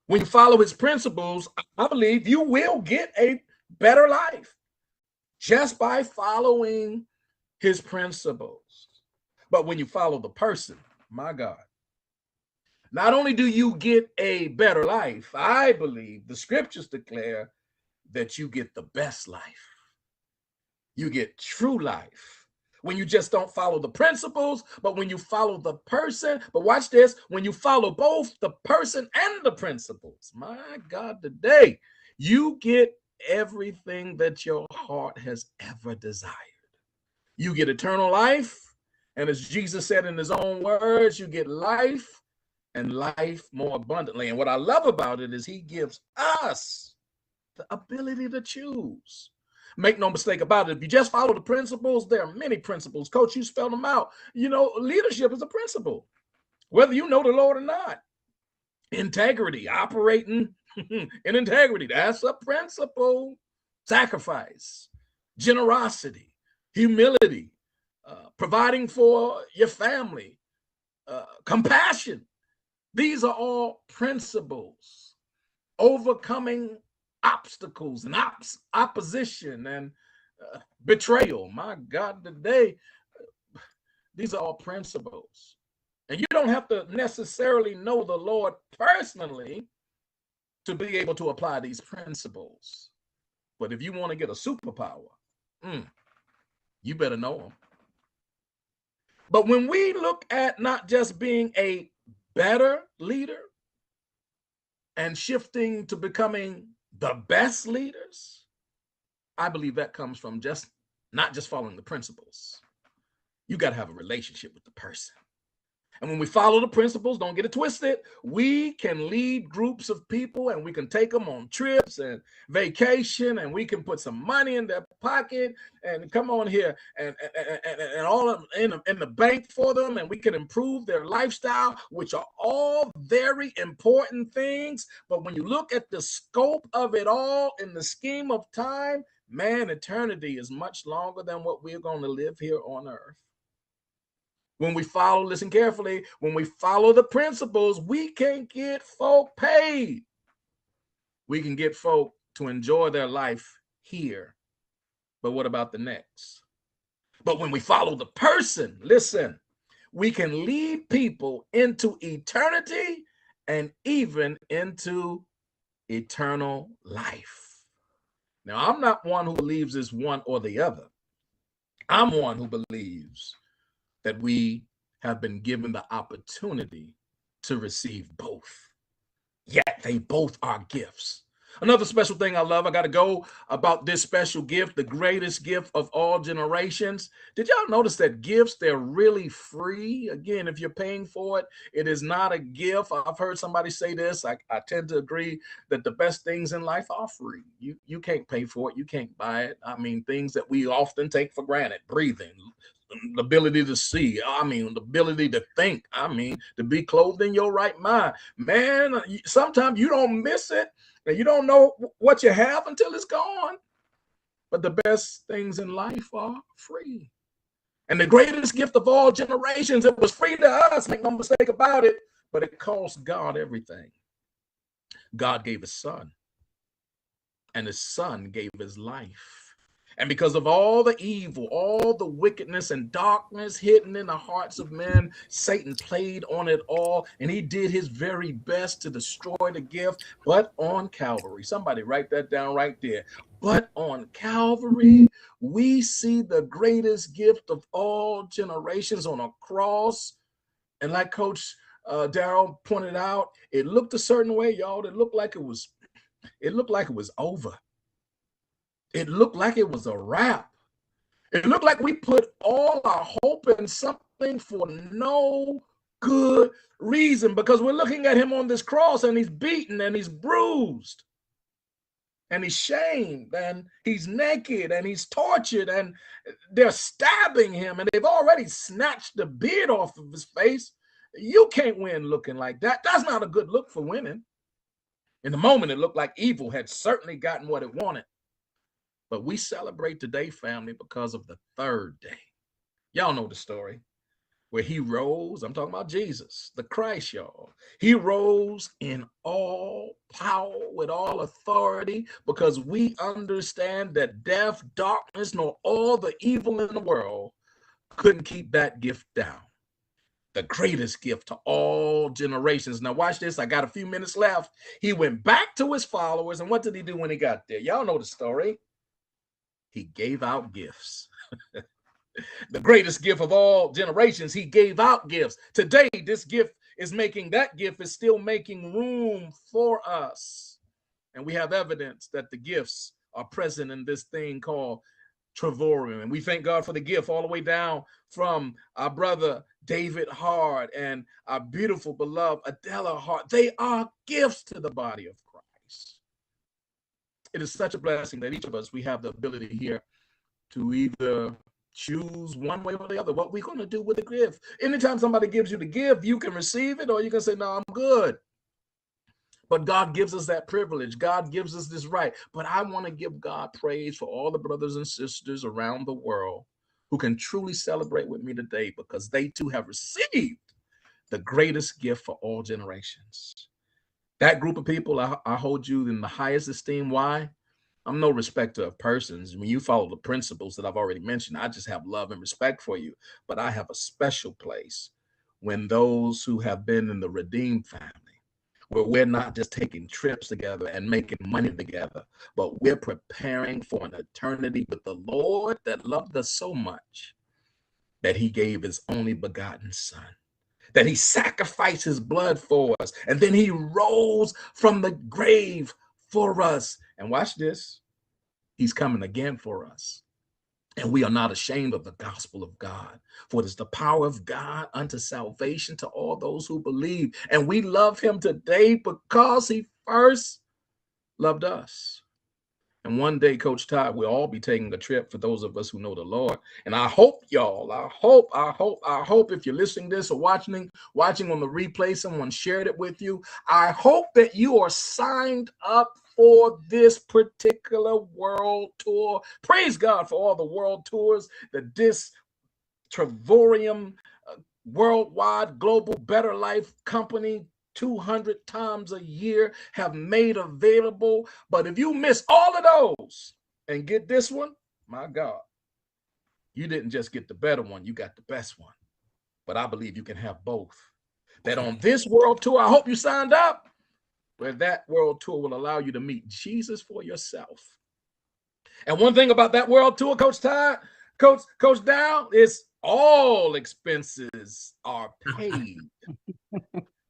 When you follow his principles, I believe you will get a better life just by following his principles. But when you follow the person, my God, not only do you get a better life, I believe the scriptures declare that you get the best life. You get true life. When you just don't follow the principles, but when you follow the person. But watch this, when you follow both the person and the principles, my God, today, you get everything that your heart has ever desired. You get eternal life. And as Jesus said in his own words, you get life and life more abundantly. And what I love about it is he gives us the ability to choose. Make no mistake about it. If you just follow the principles, there are many principles. Coach, you spelled them out. You know, leadership is a principle, whether you know the Lord or not. Integrity, operating in integrity, that's a principle. Sacrifice, generosity, humility, providing for your family, compassion. These are all principles. Overcoming obstacles and opposition and betrayal. My God, today, these are all principles. And you don't have to necessarily know the Lord personally to be able to apply these principles. But if you want to get a superpower, you better know them. But when we look at not just being a better leader and shifting to becoming the best leaders, I believe that comes from not just following the principles. You got to have a relationship with the person. And when we follow the principles, don't get it twisted, we can lead groups of people and we can take them on trips and vacation, and we can put some money in their pocket and come on here and all of them in the bank for them, and we can improve their lifestyle, which are all very important things. But when you look at the scope of it all in the scheme of time, man, eternity is much longer than what we're going to live here on earth. When we follow, listen carefully, when we follow the principles, we can get folk paid. We can get folk to enjoy their life here. But what about the next? But when we follow the person, listen, we can lead people into eternity and even into eternal life. Now, I'm not one who believes it's one or the other. I'm one who believes that we have been given the opportunity to receive both. Yet they both are gifts. Another special thing I love, I got to go about this special gift, the greatest gift of all generations. Did y'all notice that gifts, they're really free? Again, if you're paying for it, it is not a gift. I've heard somebody say this. I tend to agree that the best things in life are free. You can't pay for it. You can't buy it. I mean, things that we often take for granted, breathing, the ability to see, the ability to think, to be clothed in your right mind. Man, sometimes you don't miss it and you don't know what you have until it's gone. But the best things in life are free. And the greatest gift of all generations, it was free to us, make no mistake about it, but it cost God everything. God gave his son, and his son gave his life. And because of all the evil, all the wickedness and darkness hidden in the hearts of men, Satan played on it all, and he did his very best to destroy the gift. But on Calvary, somebody write that down right there. But on Calvary, we see the greatest gift of all generations on a cross. And like Coach Darrell pointed out, it looked a certain way, y'all. It looked like it was over. It looked like it was a wrap. It looked like we put all our hope in something for no good reason, because we're looking at him on this cross and he's beaten and he's bruised and he's shamed and he's naked and he's tortured and they're stabbing him and they've already snatched the beard off of his face. You can't win looking like that. That's not a good look for women. In the moment, it looked like evil had certainly gotten what it wanted. But we celebrate today, family, because of the third day. Y'all know the story where he rose. I'm talking about Jesus, the Christ, y'all. He rose in all power with all authority, because we understand that death, darkness, nor all the evil in the world couldn't keep that gift down. The greatest gift to all generations. Now watch this. I got a few minutes left. He went back to his followers. And what did he do when he got there? Y'all know the story. He gave out gifts. The greatest gift of all generations, he gave out gifts. Today, this gift is still making room for us. And we have evidence that the gifts are present in this thing called Trills-THE. And we thank God for the gift all the way down from our brother David Hard and our beautiful beloved Adela Hart. They are gifts to the body of Christ. It is such a blessing that each of us, we have the ability here to either choose one way or the other what we're going to do with the gift. Anytime somebody gives you the gift, you can receive it or you can say, no, I'm good. But God gives us that privilege. God gives us this right. But I want to give God praise for all the brothers and sisters around the world who can truly celebrate with me today, because they too have received the greatest gift for all generations. That group of people, I hold you in the highest esteem. Why? I'm no respecter of persons. When you follow the principles that I've already mentioned, I just have love and respect for you. But I have a special place when those who have been in the redeemed family, where we're not just taking trips together and making money together, but we're preparing for an eternity with the Lord that loved us so much that he gave his only begotten son, that he sacrificed his blood for us, and then he rose from the grave for us. And watch this, he's coming again for us. And we are not ashamed of the gospel of God, for it is the power of God unto salvation to all those who believe. And we love him today because he first loved us. And one day, Coach Todd, we'll all be taking a trip, for those of us who know the Lord. And I hope, y'all, I hope if you're listening to this or watching on the replay, someone shared it with you. I hope that you are signed up for this particular world tour. Praise God for all the world tours, the Trills-THE worldwide global better life company 200 times a year have made available. But if you miss all of those and get this one, my God, you didn't just get the better one, you got the best one. But I believe you can have both. That on this world tour, I hope you signed up, where that world tour will allow you to meet Jesus for yourself. And one thing about that world tour, Coach Todd, Coach Dow, is all expenses are paid.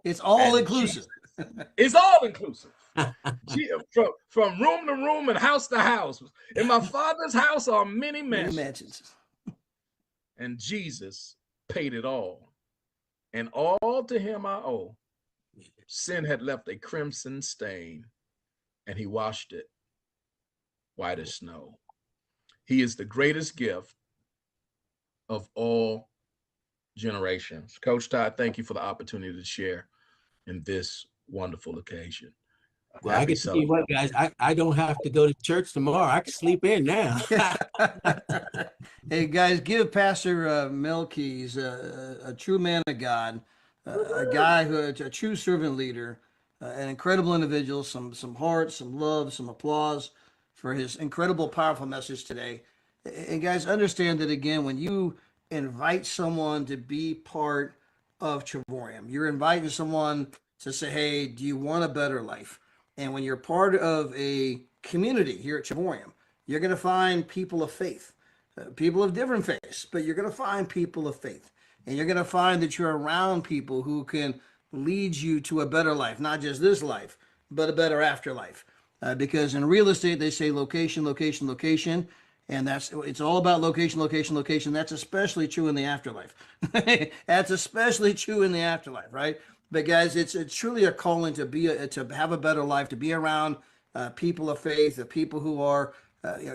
It's all inclusive. It's all inclusive. From room to room and house to house. In my Father's house are many mansions. And Jesus paid it all. And all to him I owe. Sin had left a crimson stain, and he washed it white as snow. He is the greatest gift of all generations. Coach Todd, thank you for the opportunity to share in this wonderful occasion. Well, I can tell you what, guys, I don't have to go to church tomorrow. I can sleep in now. Hey, guys, give Pastor Melkeys a true man of God, a guy who a true servant leader, an incredible individual, some heart, some love, some applause for his incredible, powerful message today. And guys, understand that, again, when you invite someone to be part of Trills-THE, you're inviting someone to say, hey, do you want a better life? And when you're part of a community here at Trills-THE, you're going to find people of faith, people of different faiths, but you're going to find people of faith. And you're going to find that you're around people who can lead you to a better life, not just this life, but a better afterlife. Because in real estate, they say location, location, location. And it's all about location, location, location. That's especially true in the afterlife. That's especially true in the afterlife, right? But guys, it's truly a calling to have a better life, to be around people of faith, people who are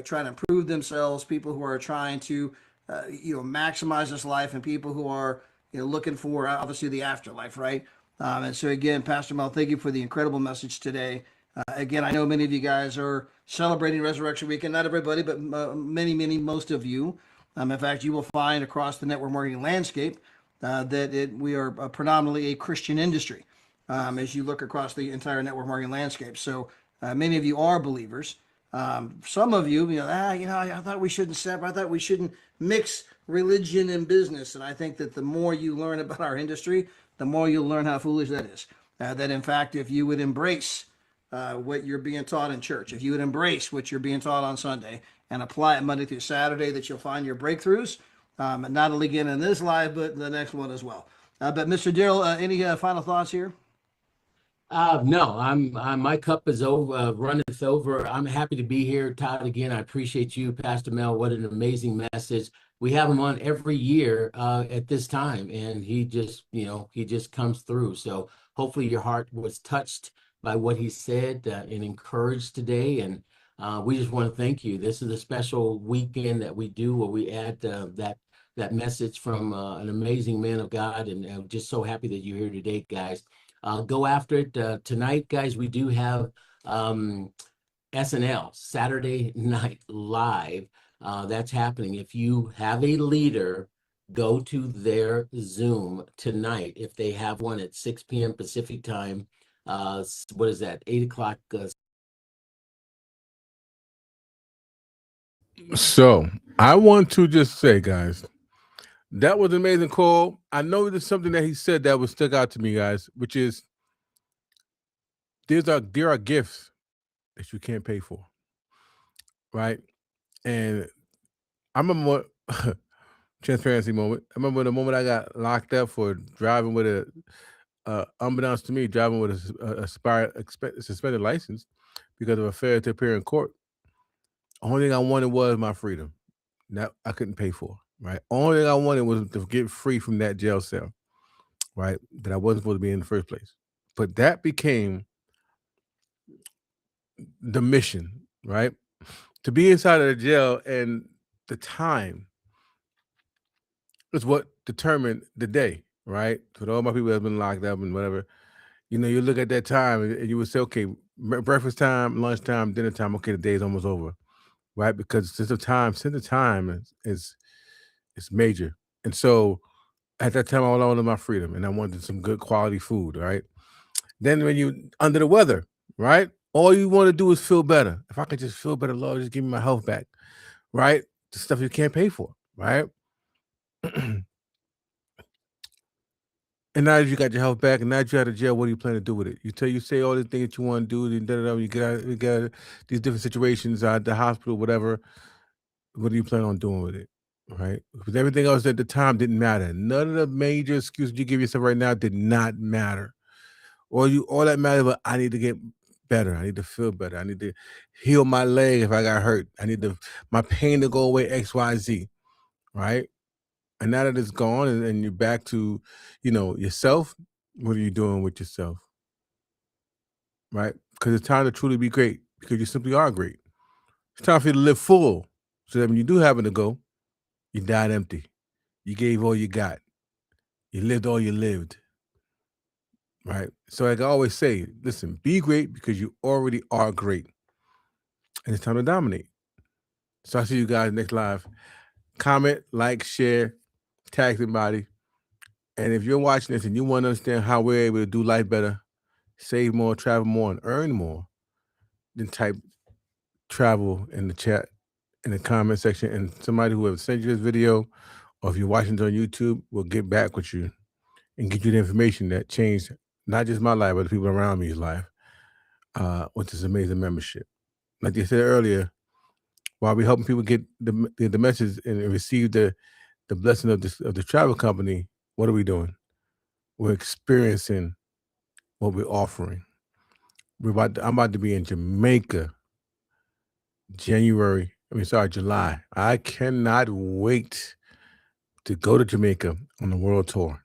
trying to improve themselves, people who are trying to maximize this life, and people who are looking for obviously the afterlife, right? And so again, Pastor Mel, thank you for the incredible message today. Again, I know many of you guys are celebrating Resurrection Weekend. Not everybody, but most of you. In fact, you will find across the network marketing landscape that we are predominantly a Christian industry as you look across the entire network marketing landscape. So many of you are believers. Some of you, I thought we shouldn't separate. I thought we shouldn't mix religion and business. And I think that the more you learn about our industry, the more you'll learn how foolish that is. That in fact, if you would embrace what you're being taught in church, if you would embrace what you're being taught on Sunday and apply it Monday through Saturday, that you'll find your breakthroughs, not only again in this live, but the next one as well. But Mr. Darrell, any final thoughts here? No, my cup is over, runneth over. I'm happy to be here, Todd. Again, I appreciate you, Pastor Mel. What an amazing message. We have him on every year at this time, and he just, he just comes through. So hopefully your heart was touched by what he said and encouraged today. And we just want to thank you. This is a special weekend that we do where we add that message from an amazing man of God, and I'm just so happy that you're here today, guys. Go after it. Tonight, guys, we do have SNL, Saturday Night Live. That's happening. If you have a leader, go to their Zoom tonight. If they have one at 6 p.m. Pacific time, what is that, 8 o'clock? So I want to just say, guys, that was an amazing call. I know there's something that he said that would stick out to me, guys, which is there are gifts that you can't pay for, right? And I remember what transparency moment. I remember the moment I got locked up for driving with unbeknownst to me, driving with a suspended license because of a failure to appear in court. Only thing I wanted was my freedom. That I couldn't pay for, right? Only thing I wanted was to get free from that jail cell, right? That I wasn't supposed to be in the first place. But that became the mission, right? To be inside of the jail, and the time is what determined the day, right? So all my people have been locked up and whatever, you look at that time and you would say, okay, breakfast time, lunchtime, dinner time, okay, the day's almost over, right? Because since the time is major. And so at that time I wanted my freedom and I wanted some good quality food, right? Then when you under the weather, right? All you want to do is feel better. If I could just feel better, Lord, just give me my health back, right? The stuff you can't pay for, right? And now that you got your health back, and now that you're out of jail, what do you plan to do with it? You say all the things that you want to do, and you get out these different situations at the hospital, whatever. What do you plan on doing with it, right? Because everything else at the time didn't matter. None of the major excuses you give yourself right now did not matter. All that mattered was I need to get better. I need to feel better. I need to heal my leg if I got hurt. I need my pain to go away, X, Y, Z, right? And now that it's gone and you're back to, yourself, what are you doing with yourself? Right? Because it's time to truly be great, because you simply are great. It's time for you to live full, so that when you do happen to go, you died empty. You gave all you got. You lived all you lived. Right? So like I always say, listen, be great because you already are great. And it's time to dominate. So I'll see you guys next live. Comment, like, share, tag somebody. And if you're watching this and you want to understand how we're able to do life better, save more, travel more, and earn more, then type travel in the chat, in the comment section, and somebody who has sent you this video, or if you're watching it on YouTube, will get back with you and get you the information that changed not just my life, but the people around me's life with this amazing membership. Like they said earlier, while we're helping people get the message and receive the blessing of the travel company, what are we doing? We're experiencing what we're offering. I'm about to be in Jamaica, July. I cannot wait to go to Jamaica on the world tour.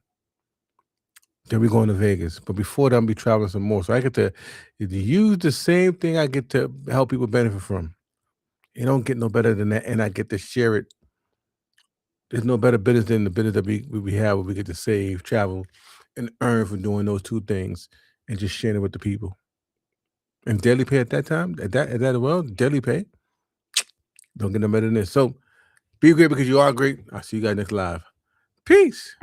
Then we're going to Vegas. But before that, I'll be traveling some more. So I get to use the same thing I get to help people benefit from. It don't get no better than that. And I get to share it. There's no better business than the business that we have, where we get to save, travel, and earn from doing those two things and just sharing it with the people. And daily pay at that time, at that world, daily pay, don't get no better than this. So be great because you are great. I'll see you guys next live. Peace.